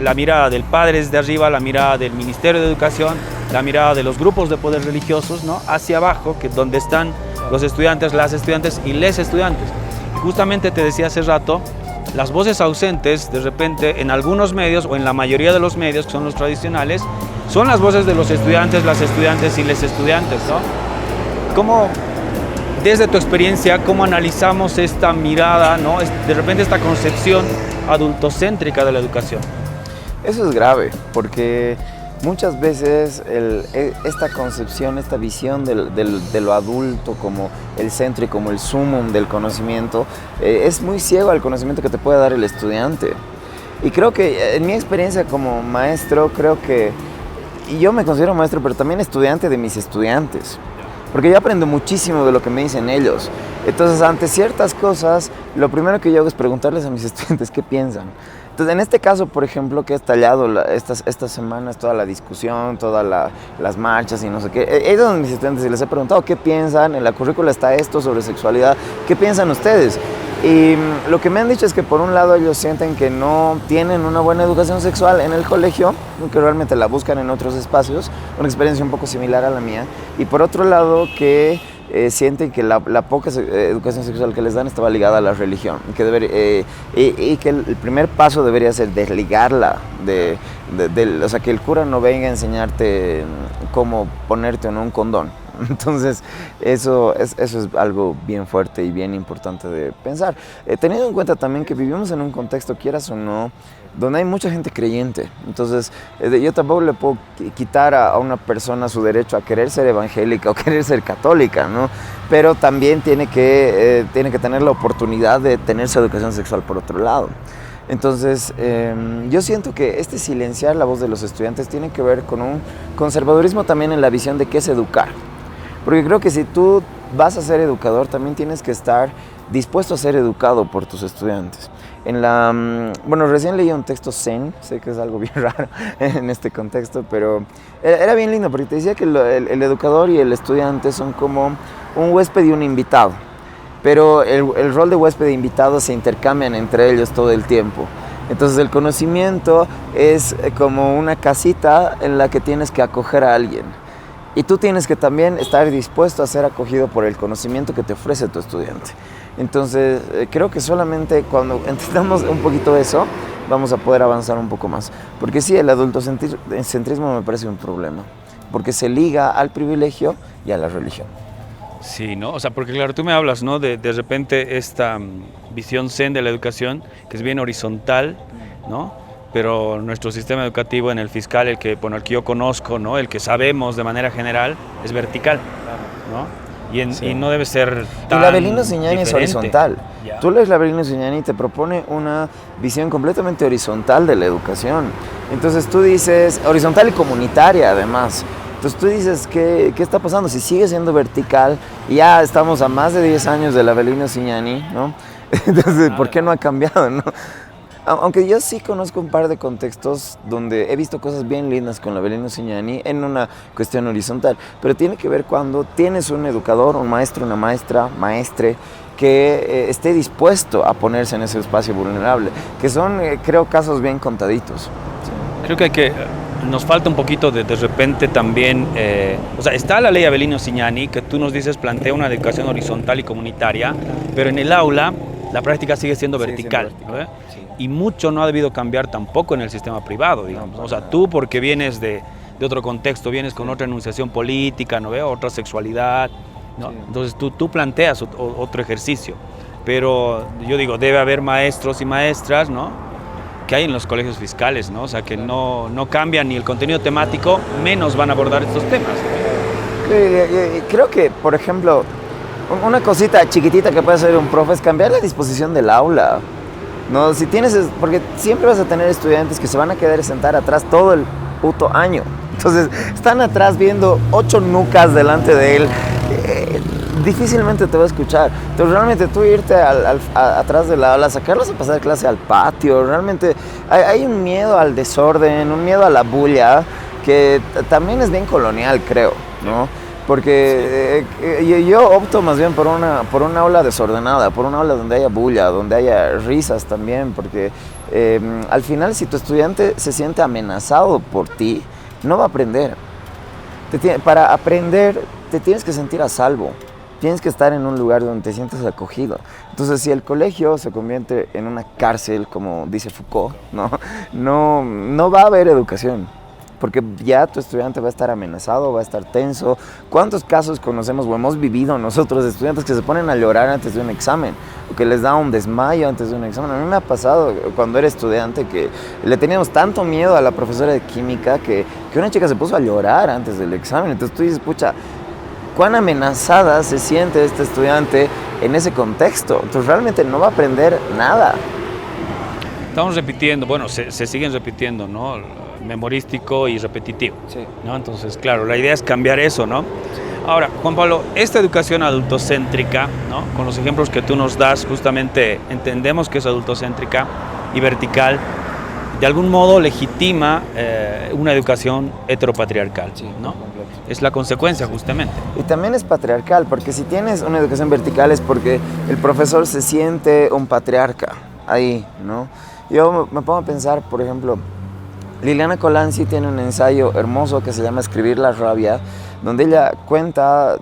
La mirada del padre desde arriba, la mirada del Ministerio de Educación, la mirada de los grupos de poder religiosos, ¿no? Hacia abajo, que donde están los estudiantes, las estudiantes y les estudiantes. Y justamente te decía hace rato, las voces ausentes, de repente, en algunos medios o en la mayoría de los medios, que son los tradicionales, son las voces de los estudiantes, las estudiantes y les estudiantes, ¿no? ¿Cómo, desde tu experiencia, cómo analizamos esta mirada, ¿no? De repente esta concepción adultocéntrica de la educación? Eso es grave, porque muchas veces esta concepción, esta visión de lo adulto como el centro y como el sumum del conocimiento, es muy ciego al conocimiento que te puede dar el estudiante. Y creo que en mi experiencia como maestro, y yo me considero maestro, pero también estudiante de mis estudiantes, porque yo aprendo muchísimo de lo que me dicen ellos. Entonces, ante ciertas cosas, lo primero que yo hago es preguntarles a mis estudiantes qué piensan. Entonces, en este caso, por ejemplo, que he estallado estas semanas toda la discusión, todas las marchas y no sé qué, he ido a mis estudiantes y les he preguntado qué piensan, en la currícula está esto sobre sexualidad, ¿qué piensan ustedes? Y lo que me han dicho es que por un lado ellos sienten que no tienen una buena educación sexual en el colegio, que realmente la buscan en otros espacios, una experiencia un poco similar a la mía, y por otro lado que sienten que la poca educación sexual que les dan estaba ligada a la religión, y que el primer paso debería ser desligarla, o sea, que el cura no venga a enseñarte cómo ponerte en un condón. Entonces, eso es algo bien fuerte y bien importante de pensar. Teniendo en cuenta también que vivimos en un contexto, quieras o no, donde hay mucha gente creyente. Entonces, yo tampoco le puedo quitar a una persona su derecho a querer ser evangélica o querer ser católica, ¿no? Pero también tiene que tener la oportunidad de tener su educación sexual por otro lado. Entonces, yo siento que silenciar la voz de los estudiantes tiene que ver con un conservadurismo también en la visión de qué es educar. Porque creo que si tú vas a ser educador, también tienes que estar dispuesto a ser educado por tus estudiantes. Bueno, recién leí un texto zen, sé que es algo bien raro en este contexto, pero era bien lindo porque te decía que el educador y el estudiante son como un huésped y un invitado, pero el rol de huésped e invitado se intercambian entre ellos todo el tiempo. Entonces el conocimiento es como una casita en la que tienes que acoger a alguien. Y tú tienes que también estar dispuesto a ser acogido por el conocimiento que te ofrece tu estudiante. Entonces, creo que solamente cuando entendamos un poquito eso, vamos a poder avanzar un poco más. Porque sí, el adultocentrismo me parece un problema, porque se liga al privilegio y a la religión. Sí, ¿no? O sea, porque claro, tú me hablas, ¿no? De repente esta visión zen de la educación, que es bien horizontal, ¿no? Pero nuestro sistema educativo en el fiscal, el que yo conozco, ¿no? El que sabemos de manera general, es vertical, ¿no? Y no debe ser tan Y Avelino Ziñani es diferente. horizontal. Ya. Tú lees Avelino Ziñani y te propone una visión completamente horizontal de la educación. Entonces tú dices, horizontal y comunitaria además. Entonces tú dices, ¿qué está pasando? Si sigue siendo vertical, y ya estamos a más de 10 años del Avelino Ziñani, ¿no? Entonces, ¿por qué no ha cambiado, no? Aunque yo sí conozco un par de contextos donde he visto cosas bien lindas con la Avelino Ziñani en una cuestión horizontal, pero tiene que ver cuando tienes un educador, un maestro, una maestra, maestre, que esté dispuesto a ponerse en ese espacio vulnerable, que son, creo, casos bien contaditos. Creo que nos falta un poquito de repente también, o sea, está la ley Avelino Ziñani, que tú nos dices plantea una educación horizontal y comunitaria, pero en el aula la práctica sigue siendo vertical, ¿no? Sí. Y mucho no ha debido cambiar tampoco en el sistema privado, digamos. O sea, tú porque vienes de otro contexto, vienes con otra enunciación política, ¿no? Otra sexualidad, ¿no? Sí. Entonces tú planteas otro ejercicio. Pero yo digo, debe haber maestros y maestras, ¿no? Que hay en los colegios fiscales, ¿no? O sea, que no cambian ni el contenido temático, menos van a abordar estos temas. Creo que, por ejemplo, una cosita chiquitita que puede hacer un profe es cambiar la disposición del aula. No, si tienes, porque siempre vas a tener estudiantes que se van a quedar sentar atrás todo el puto año. Entonces, están atrás viendo 8 nucas delante de él. Difícilmente te va a escuchar. Entonces, realmente tú irte atrás del aula, sacarlos a pasar clase al patio, realmente hay un miedo al desorden, un miedo a la bulla, que también es bien colonial, creo, ¿no? Porque yo opto más bien por una aula desordenada, por una aula donde haya bulla, donde haya risas también, porque al final si tu estudiante se siente amenazado por ti, no va a aprender. Para aprender te tienes que sentir a salvo, tienes que estar en un lugar donde te sientes acogido. Entonces si el colegio se convierte en una cárcel, como dice Foucault, no va a haber educación. Porque ya tu estudiante va a estar amenazado, va a estar tenso. ¿Cuántos casos conocemos o hemos vivido nosotros de estudiantes que se ponen a llorar antes de un examen? O que les da un desmayo antes de un examen. A mí me ha pasado cuando era estudiante que le teníamos tanto miedo a la profesora de química que una chica se puso a llorar antes del examen. Entonces tú dices, pucha, ¿cuán amenazada se siente este estudiante en ese contexto? Entonces realmente no va a aprender nada. Estamos repitiendo, bueno, se siguen repitiendo, ¿no? Memorístico y repetitivo, Sí. ¿no? Entonces, claro, la idea es cambiar eso, ¿no? Ahora, Juan Pablo, esta educación adultocéntrica, ¿no? Con los ejemplos que tú nos das, justamente entendemos que es adultocéntrica y vertical, de algún modo legitima una educación heteropatriarcal, ¿no? Es la consecuencia, justamente. Y también es patriarcal, porque si tienes una educación vertical es porque el profesor se siente un patriarca ahí, ¿no? Yo me pongo a pensar, por ejemplo, Liliana Colanzi tiene un ensayo hermoso que se llama Escribir la rabia, donde ella cuenta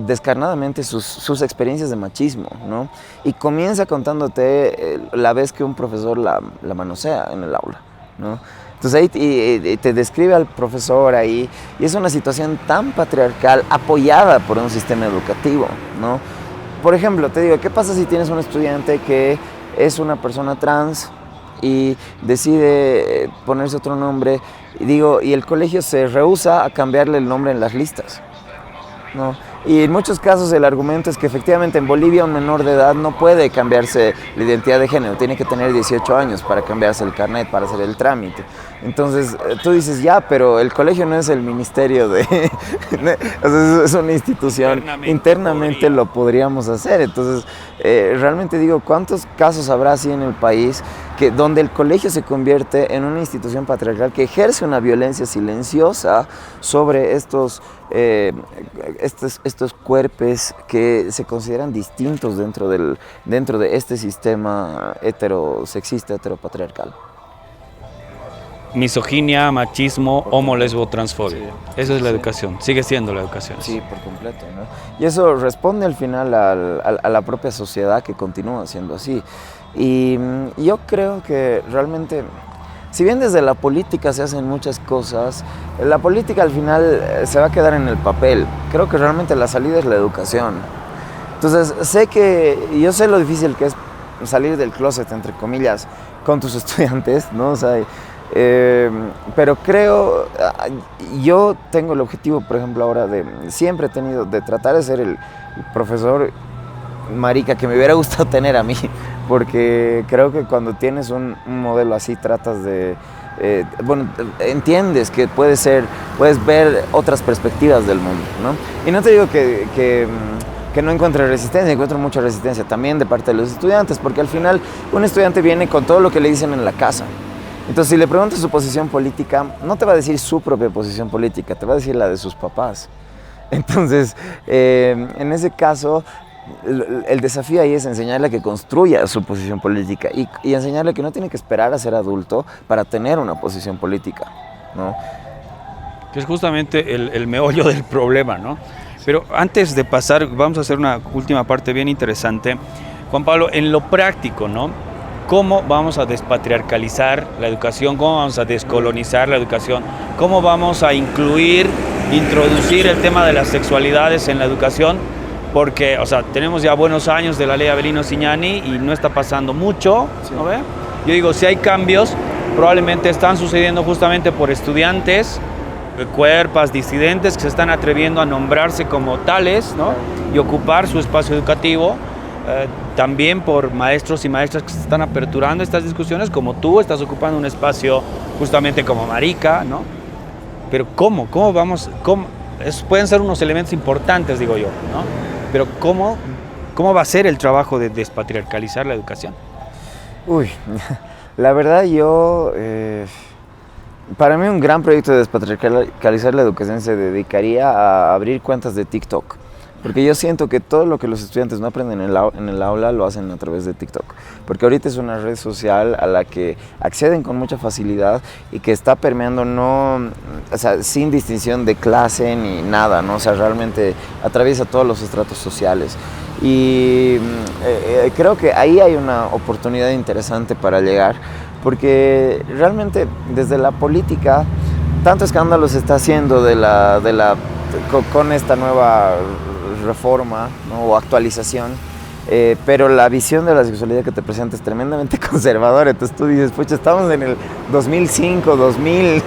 descarnadamente sus experiencias de machismo, ¿no? Y comienza contándote la vez que un profesor la manosea en el aula, ¿no? Entonces ahí te describe al profesor ahí, y es una situación tan patriarcal apoyada por un sistema educativo, ¿no? Por ejemplo, te digo, ¿qué pasa si tienes un estudiante que es una persona trans y decide ponerse otro nombre, y el colegio se rehúsa a cambiarle el nombre en las listas, ¿no? Y en muchos casos el argumento es que efectivamente en Bolivia un menor de edad no puede cambiarse la identidad de género, tiene que tener 18 años para cambiarse el carnet, para hacer el trámite. Entonces tú dices, ya, pero el colegio no es el ministerio de... o sea, es una institución, internamente lo podríamos hacer. Entonces, realmente digo, ¿cuántos casos habrá así en el país donde el colegio se convierte en una institución patriarcal que ejerce una violencia silenciosa sobre estos cuerpos que se consideran distintos dentro de este sistema heterosexista, heteropatriarcal? Misoginia, machismo, homo, lesbo, transfobia. Sí, eso es la educación, sigue siendo la educación. Sí, por completo, ¿no? Y eso responde al final a la propia sociedad que continúa siendo así. Y yo creo que realmente, si bien desde la política se hacen muchas cosas, la política al final se va a quedar en el papel. Creo que realmente la salida es la educación. Entonces, yo sé lo difícil que es salir del closet, entre comillas, con tus estudiantes, ¿no? O sea, pero creo, yo tengo el objetivo, por ejemplo, ahora siempre he tenido, de tratar de ser el profesor marica que me hubiera gustado tener a mí, porque creo que cuando tienes un modelo así tratas de, entiendes que puedes ver otras perspectivas del mundo, ¿no? Y no te digo que no encuentre resistencia, encuentro mucha resistencia también de parte de los estudiantes, porque al final un estudiante viene con todo lo que le dicen en la casa. Entonces, si le preguntas su posición política, no te va a decir su propia posición política, te va a decir la de sus papás. Entonces, en ese caso, el desafío ahí es enseñarle a que construya su posición política y enseñarle que no tiene que esperar a ser adulto para tener una posición política, ¿no? Que es justamente el meollo del problema, ¿no? Pero antes de pasar, vamos a hacer una última parte bien interesante. Juan Pablo, en lo práctico, ¿no? ¿Cómo vamos a despatriarcalizar la educación? ¿Cómo vamos a descolonizar la educación? ¿Cómo vamos a introducir el tema de las sexualidades en la educación? Porque, o sea, tenemos ya buenos años de la ley Avelino Cignani y no está pasando mucho, ¿no ve? Yo digo, si hay cambios, probablemente están sucediendo justamente por estudiantes, cuerpas, disidentes que se están atreviendo a nombrarse como tales, ¿no? Y ocupar su espacio educativo. También por maestros y maestras que se están aperturando estas discusiones, como tú estás ocupando un espacio justamente como marica, ¿no? Pero ¿cómo vamos? Esos pueden ser unos elementos importantes, digo yo, ¿no? Pero ¿cómo va a ser el trabajo de despatriarcalizar la educación? Uy, la verdad para mí un gran proyecto de despatriarcalizar la educación se dedicaría a abrir cuentas de TikTok. Porque yo siento que todo lo que los estudiantes no aprenden en el aula lo hacen a través de TikTok. Porque ahorita es una red social a la que acceden con mucha facilidad y que está permeando sin distinción de clase ni nada, ¿no? O sea, realmente atraviesa todos los estratos sociales. Y creo que ahí hay una oportunidad interesante para llegar, porque realmente desde la política tanto escándalo se está haciendo con esta nueva reforma, ¿no? O actualización, pero la visión de la sexualidad que te presenta es tremendamente conservadora. Entonces tú dices, pucha, estamos en el 2005, 2000,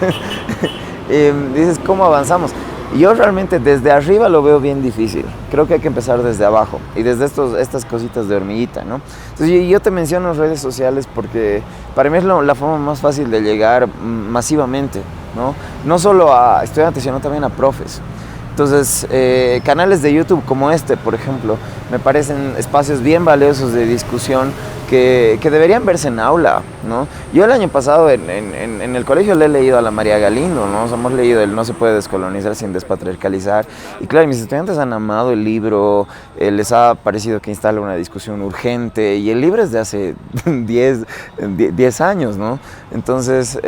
dices, ¿cómo avanzamos? Y yo realmente desde arriba lo veo bien difícil. Creo que hay que empezar desde abajo y desde estas cositas de hormiguita, ¿no? Entonces yo te menciono redes sociales porque para mí es la forma más fácil de llegar masivamente, ¿no? No solo a estudiantes, sino también a profes. Entonces, canales de YouTube como este, por ejemplo, me parecen espacios bien valiosos de discusión que deberían verse en aula, ¿no? Yo el año pasado en el colegio le he leído a la María Galindo, ¿no? O sea, hemos leído el No se puede descolonizar sin despatriarcalizar. Y claro, mis estudiantes han amado el libro, les ha parecido que instala una discusión urgente, y el libro es de hace 10 años, ¿no? Entonces,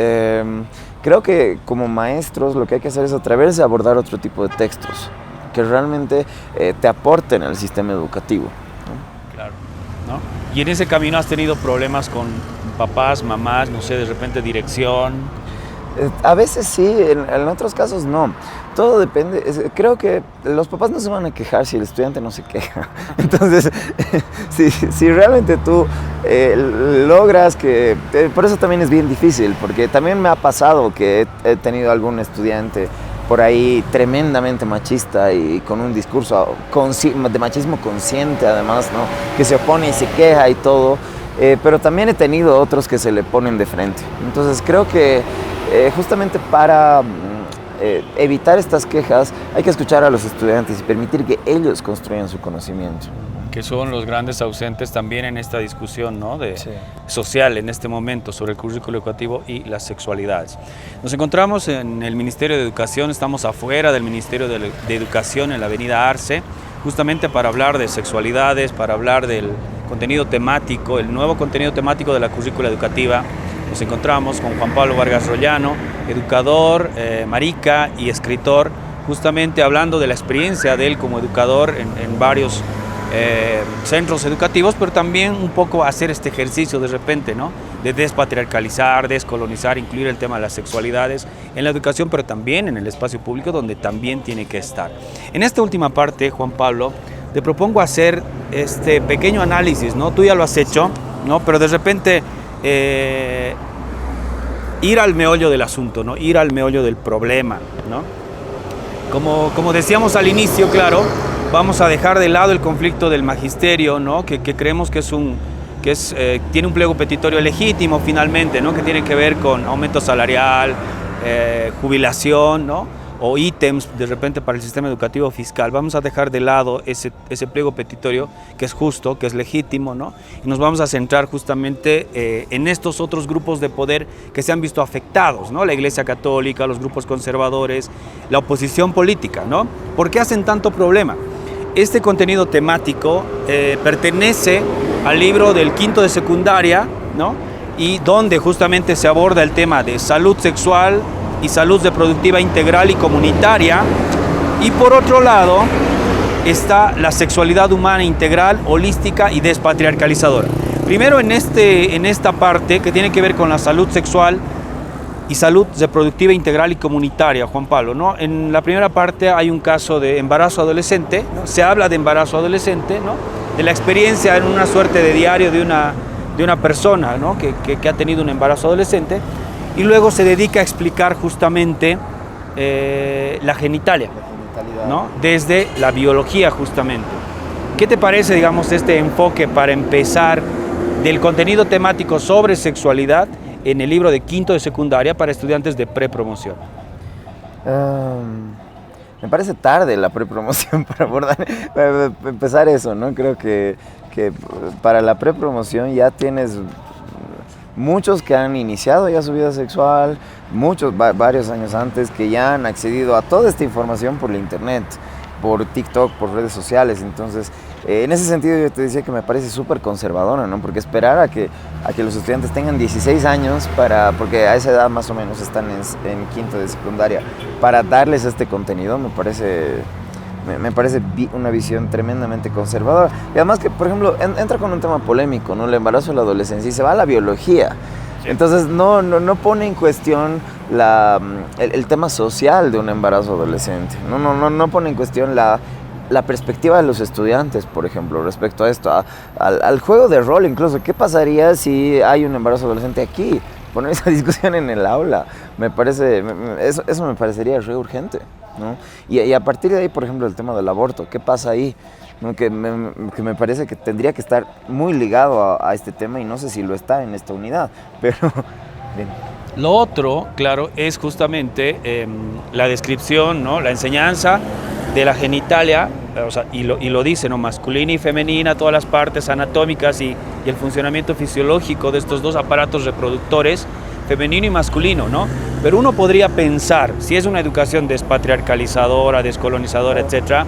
creo que como maestros lo que hay que hacer es atreverse a abordar otro tipo de textos que realmente te aporten al sistema educativo, ¿no? Claro, ¿no? Y en ese camino has tenido problemas con papás, mamás, no sé, de repente dirección. A veces sí, en otros casos no. Todo depende. Creo que los papás no se van a quejar si el estudiante no se queja. Entonces, si realmente tú logras que... Por eso también es bien difícil, porque también me ha pasado que he tenido algún estudiante por ahí tremendamente machista y con un discurso de machismo consciente además, ¿no? Que se opone y se queja y todo, pero también he tenido otros que se le ponen de frente. Entonces creo que justamente para evitar estas quejas hay que escuchar a los estudiantes y permitir que ellos construyan su conocimiento. Que son los grandes ausentes también en esta discusión, ¿no? Social en este momento sobre el currículo educativo y las sexualidades. Nos encontramos en el Ministerio de Educación, estamos afuera del Ministerio de Educación en la avenida Arce, justamente para hablar de sexualidades, para hablar del contenido temático, el nuevo contenido temático de la currícula educativa. Nos encontramos con Juan Pablo Vargas Rollano, educador, marica y escritor, justamente hablando de la experiencia de él como educador en varios centros educativos, pero también un poco hacer este ejercicio de repente, ¿no? De despatriarcalizar, descolonizar, incluir el tema de las sexualidades en la educación, pero también en el espacio público donde también tiene que estar. En esta última parte, Juan Pablo, te propongo hacer este pequeño análisis, ¿no? Tú ya lo has hecho, ¿no? Pero de repente ir al meollo del asunto, ¿no? Ir al meollo del problema, ¿no? Como decíamos al inicio, claro, vamos a dejar de lado el conflicto del magisterio, ¿no? Que creemos que tiene un pliego petitorio legítimo finalmente, ¿no? Que tiene que ver con aumento salarial, jubilación, ¿no? O ítems de repente para el sistema educativo fiscal. Vamos a dejar de lado ese pliego petitorio que es justo, que es legítimo, ¿no? Y nos vamos a centrar justamente en estos otros grupos de poder que se han visto afectados, ¿no? La Iglesia Católica, los grupos conservadores, la oposición política, ¿no? ¿Por qué hacen tanto problema? Este contenido temático pertenece al libro del quinto de secundaria, ¿no? Y donde justamente se aborda el tema de salud sexual y salud reproductiva integral y comunitaria. Y por otro lado está la sexualidad humana integral, holística y despatriarcalizadora. Primero en esta parte que tiene que ver con la salud sexual y salud reproductiva integral y comunitaria, Juan Pablo, ¿no? En la primera parte hay un caso de embarazo adolescente, ¿no? Se habla de embarazo adolescente, ¿no? De la experiencia en una suerte de diario de una persona, ¿no? que ha tenido un embarazo adolescente, y luego se dedica a explicar justamente la genitalia, ¿no? Desde la biología justamente. ¿Qué te parece, digamos, este enfoque para empezar del contenido temático sobre sexualidad en el libro de quinto de secundaria para estudiantes de prepromoción? Me parece tarde la prepromoción para empezar eso, ¿no? Creo que para la prepromoción ya tienes muchos que han iniciado ya su vida sexual, varios años antes, que ya han accedido a toda esta información por la internet, por TikTok, por redes sociales. Entonces, en ese sentido yo te decía que me parece súper conservadora, ¿no? Porque esperar a que los estudiantes tengan 16 años, porque a esa edad más o menos están en quinto de secundaria, para darles este contenido, me parece una visión tremendamente conservadora. Y además que, por ejemplo, entra con un tema polémico, ¿no? El embarazo de la adolescencia, y se va a la biología. Sí. Entonces no pone en cuestión el tema social de un embarazo adolescente. No pone en cuestión la perspectiva de los estudiantes, por ejemplo, respecto a esto, al juego de rol incluso. ¿Qué pasaría si hay un embarazo adolescente aquí? Poner esa discusión en el aula, eso me parecería re urgente, ¿no? Y a partir de ahí, por ejemplo, el tema del aborto, ¿qué pasa ahí? ¿No? Que me parece que tendría que estar muy ligado a este tema, y no sé si lo está en esta unidad, pero bien. Lo otro, claro, es justamente la descripción, ¿no? La enseñanza de la genitalia, o sea, y lo dice, ¿no? Masculina y femenina, todas las partes anatómicas y el funcionamiento fisiológico de estos dos aparatos reproductores, femenino y masculino, ¿no? Pero uno podría pensar, si es una educación despatriarcalizadora, descolonizadora, etcétera,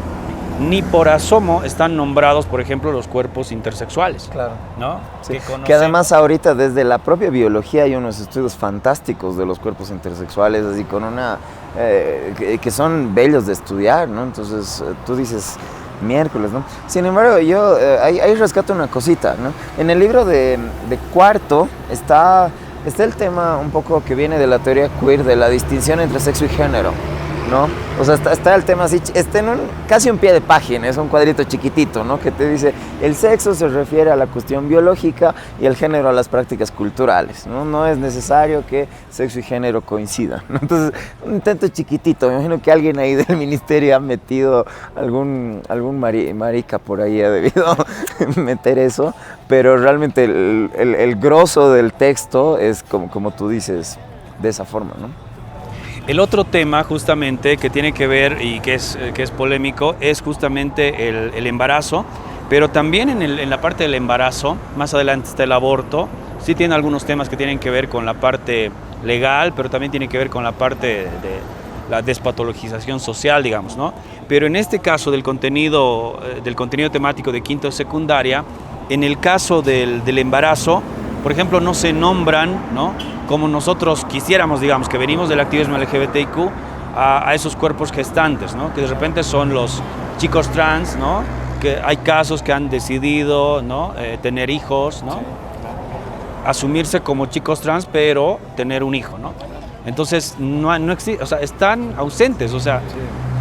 ni por asomo están nombrados, por ejemplo, los cuerpos intersexuales. Claro. ¿No? Sí. Que además ahorita desde la propia biología hay unos estudios fantásticos de los cuerpos intersexuales, así con que son bellos de estudiar, ¿no? Entonces tú dices miércoles, ¿no? Sin embargo, yo ahí rescato una cosita, ¿no? En el libro de cuarto está el tema un poco que viene de la teoría queer, de la distinción entre sexo y género, ¿no? O sea, está el tema así, está en casi un pie de página, es un cuadrito chiquitito, ¿no? Que te dice, el sexo se refiere a la cuestión biológica y el género a las prácticas culturales, ¿no? No es necesario que sexo y género coincidan, ¿no? Entonces, un intento chiquitito, me imagino que alguien ahí del ministerio ha metido algún marica por ahí, ha debido meter eso, pero realmente el grosso del texto es como tú dices, de esa forma, ¿no? El otro tema justamente que tiene que ver y que es polémico es justamente el embarazo, pero también en la parte del embarazo, más adelante está el aborto, sí tiene algunos temas que tienen que ver con la parte legal, pero también tiene que ver con la parte de la despatologización social, digamos, ¿no? Pero en este caso del contenido temático de quinto de secundaria, en el caso del embarazo, por ejemplo, no se nombran, ¿no?, como nosotros quisiéramos, digamos, que venimos del activismo LGBTIQ, a esos cuerpos gestantes, ¿no?, que de repente son los chicos trans, ¿no?, que hay casos que han decidido, ¿no?, tener hijos, ¿no?, asumirse como chicos trans, pero tener un hijo, ¿no? Entonces, no existe, o sea, están ausentes, o sea,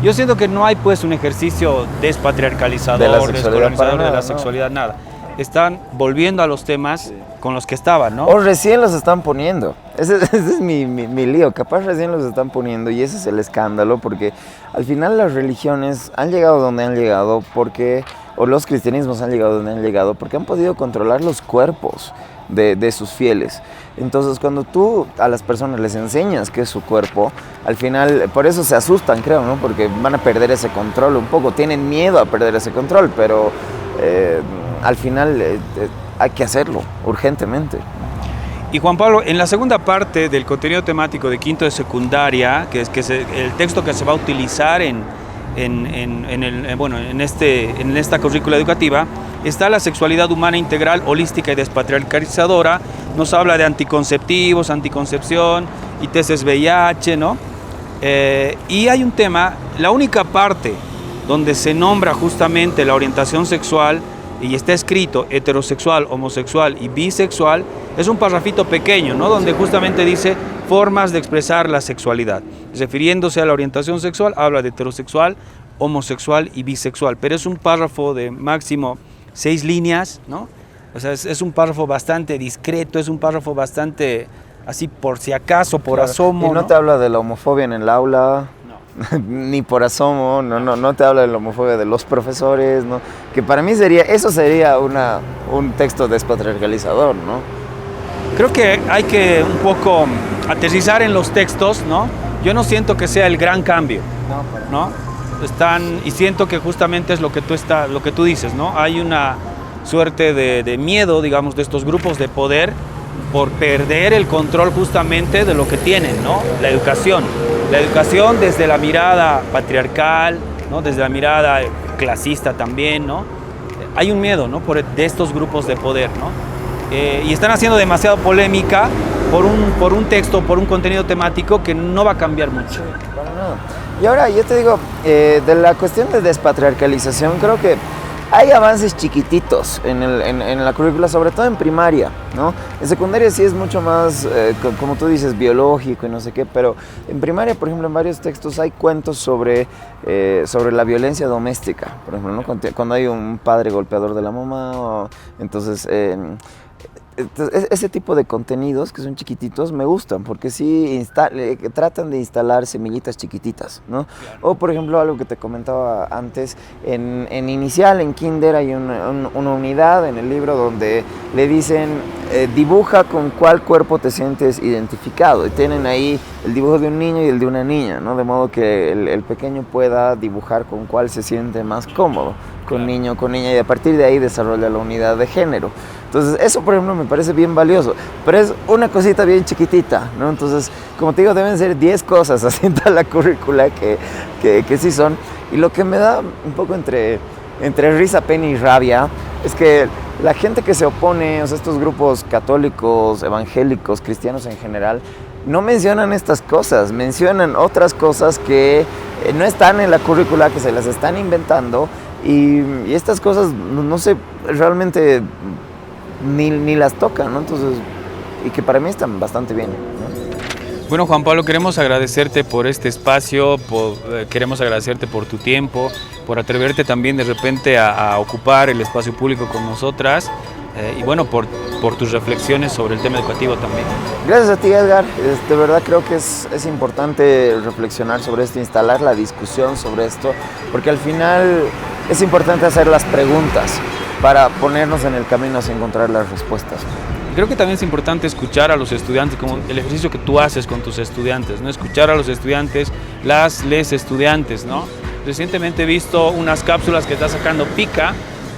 yo siento que no hay pues un ejercicio despatriarcalizador, descolonizador de la sexualidad, nada. Están volviendo a los temas con los que estaban, ¿no? O recién los están poniendo. Ese es mi lío. Capaz recién los están poniendo y ese es el escándalo, porque al final las religiones han llegado donde han llegado porque, o los cristianismos han llegado donde han llegado porque han podido controlar los cuerpos de sus fieles. Entonces, cuando tú a las personas les enseñas qué es su cuerpo, al final, por eso se asustan, creo, ¿no? Porque van a perder ese control un poco, tienen miedo a perder ese control, pero al final hay que hacerlo urgentemente. Y Juan Pablo, en la segunda parte del contenido temático de quinto de secundaria, que es el texto que se va a utilizar en esta currícula educativa, está la sexualidad humana integral, holística y despatriarcalizadora. Nos habla de anticonceptivos, anticoncepción, ITS VIH, ¿no? Y hay un tema, la única parte donde se nombra justamente la orientación sexual y está escrito heterosexual, homosexual y bisexual, es un párrafito pequeño, ¿no?, donde justamente dice formas de expresar la sexualidad. Refiriéndose a la orientación sexual, habla de heterosexual, homosexual y bisexual, pero es un párrafo de máximo 6 líneas, ¿no? O sea, es un párrafo bastante discreto, es un párrafo bastante así por si acaso, por asomo. Y no te habla de la homofobia en el aula. Ni por asomo, no te habla de la homofobia de los profesores, ¿no? Que para mí eso sería un texto despatriarcalizador, ¿no? Creo que hay que un poco aterrizar en los textos, ¿no? Yo no siento que sea el gran cambio, ¿no? Y siento que justamente es lo que tú dices, ¿no? Hay una suerte de miedo, digamos, de estos grupos de poder por perder el control justamente de lo que tienen, ¿no? La educación desde la mirada patriarcal, ¿no?, desde la mirada clasista también, ¿no? Hay un miedo, ¿no?, de estos grupos de poder, ¿no? Y están haciendo demasiada polémica por un texto, por un contenido temático que no va a cambiar mucho. Para nada. Y ahora yo te digo, de la cuestión de despatriarcalización, creo que hay avances chiquititos en la currícula, sobre todo en primaria, ¿no? En secundaria sí es mucho más, como tú dices, biológico y no sé qué, pero en primaria, por ejemplo, en varios textos hay cuentos sobre la violencia doméstica, por ejemplo, ¿no? Cuando hay un padre golpeador de la mamá, entonces ese tipo de contenidos que son chiquititos me gustan porque sí tratan de instalar semillitas chiquititas, ¿no? O por ejemplo algo que te comentaba antes, en inicial, en kinder hay una unidad en el libro donde le dicen dibuja con cuál cuerpo te sientes identificado y tienen ahí el dibujo de un niño y el de una niña, ¿no? De modo que el pequeño pueda dibujar con cuál se siente más cómodo, con niño o con niña, y a partir de ahí desarrolla la unidad de género. Entonces eso, por ejemplo, me parece bien valioso, pero es una cosita bien chiquitita, ¿no? Entonces, como te digo, deben ser 10 cosas así en toda la currícula que sí son. Y lo que me da un poco entre risa, pena y rabia es que la gente que se opone, o sea, estos grupos católicos, evangélicos, cristianos en general, no mencionan estas cosas, mencionan otras cosas que no están en la currícula, que se las están inventando, y estas cosas, no sé, realmente ni las tocan, ¿no? Entonces, y que para mí están bastante bien, ¿no? Bueno, Juan Pablo, queremos agradecerte por este espacio, queremos agradecerte por tu tiempo, por atreverte también de repente a ocupar el espacio público con nosotras y bueno, por tus reflexiones sobre el tema educativo también. Gracias a ti, Edgar. De verdad creo que es importante reflexionar sobre esto, instalar la discusión sobre esto, porque al final es importante hacer las preguntas para ponernos en el camino hacia encontrar las respuestas. Creo que también es importante escuchar a los estudiantes, como el ejercicio que tú haces con tus estudiantes, ¿no? Escuchar a los estudiantes, les estudiantes, ¿no? Recientemente he visto unas cápsulas que está sacando Pica,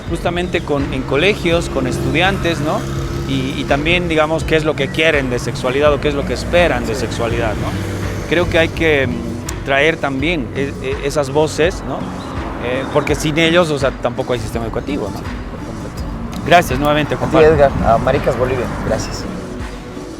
justamente en colegios, con estudiantes, ¿no? Y también, digamos, qué es lo que quieren de sexualidad o qué es lo que esperan de sexualidad, ¿no? Creo que hay que traer también esas voces, ¿no? Porque sin ellos, o sea, tampoco hay sistema educativo, ¿no? Gracias nuevamente, Juan Pablo. A ti, Edgar, a Maricas Bolivia. Gracias.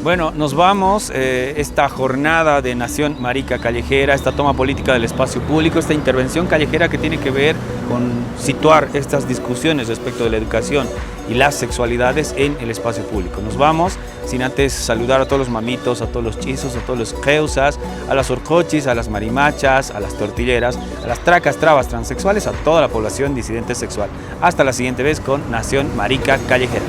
Bueno, nos vamos, esta jornada de Nación Marica Callejera, esta toma política del espacio público, esta intervención callejera que tiene que ver con situar estas discusiones respecto de la educación y las sexualidades en el espacio público. Nos vamos sin antes saludar a todos los mamitos, a todos los chizos, a todos los jeusas, a las orcochis, a las marimachas, a las tortilleras, a las tracas, trabas, transexuales, a toda la población disidente sexual. Hasta la siguiente vez con Nación Marica Callejera.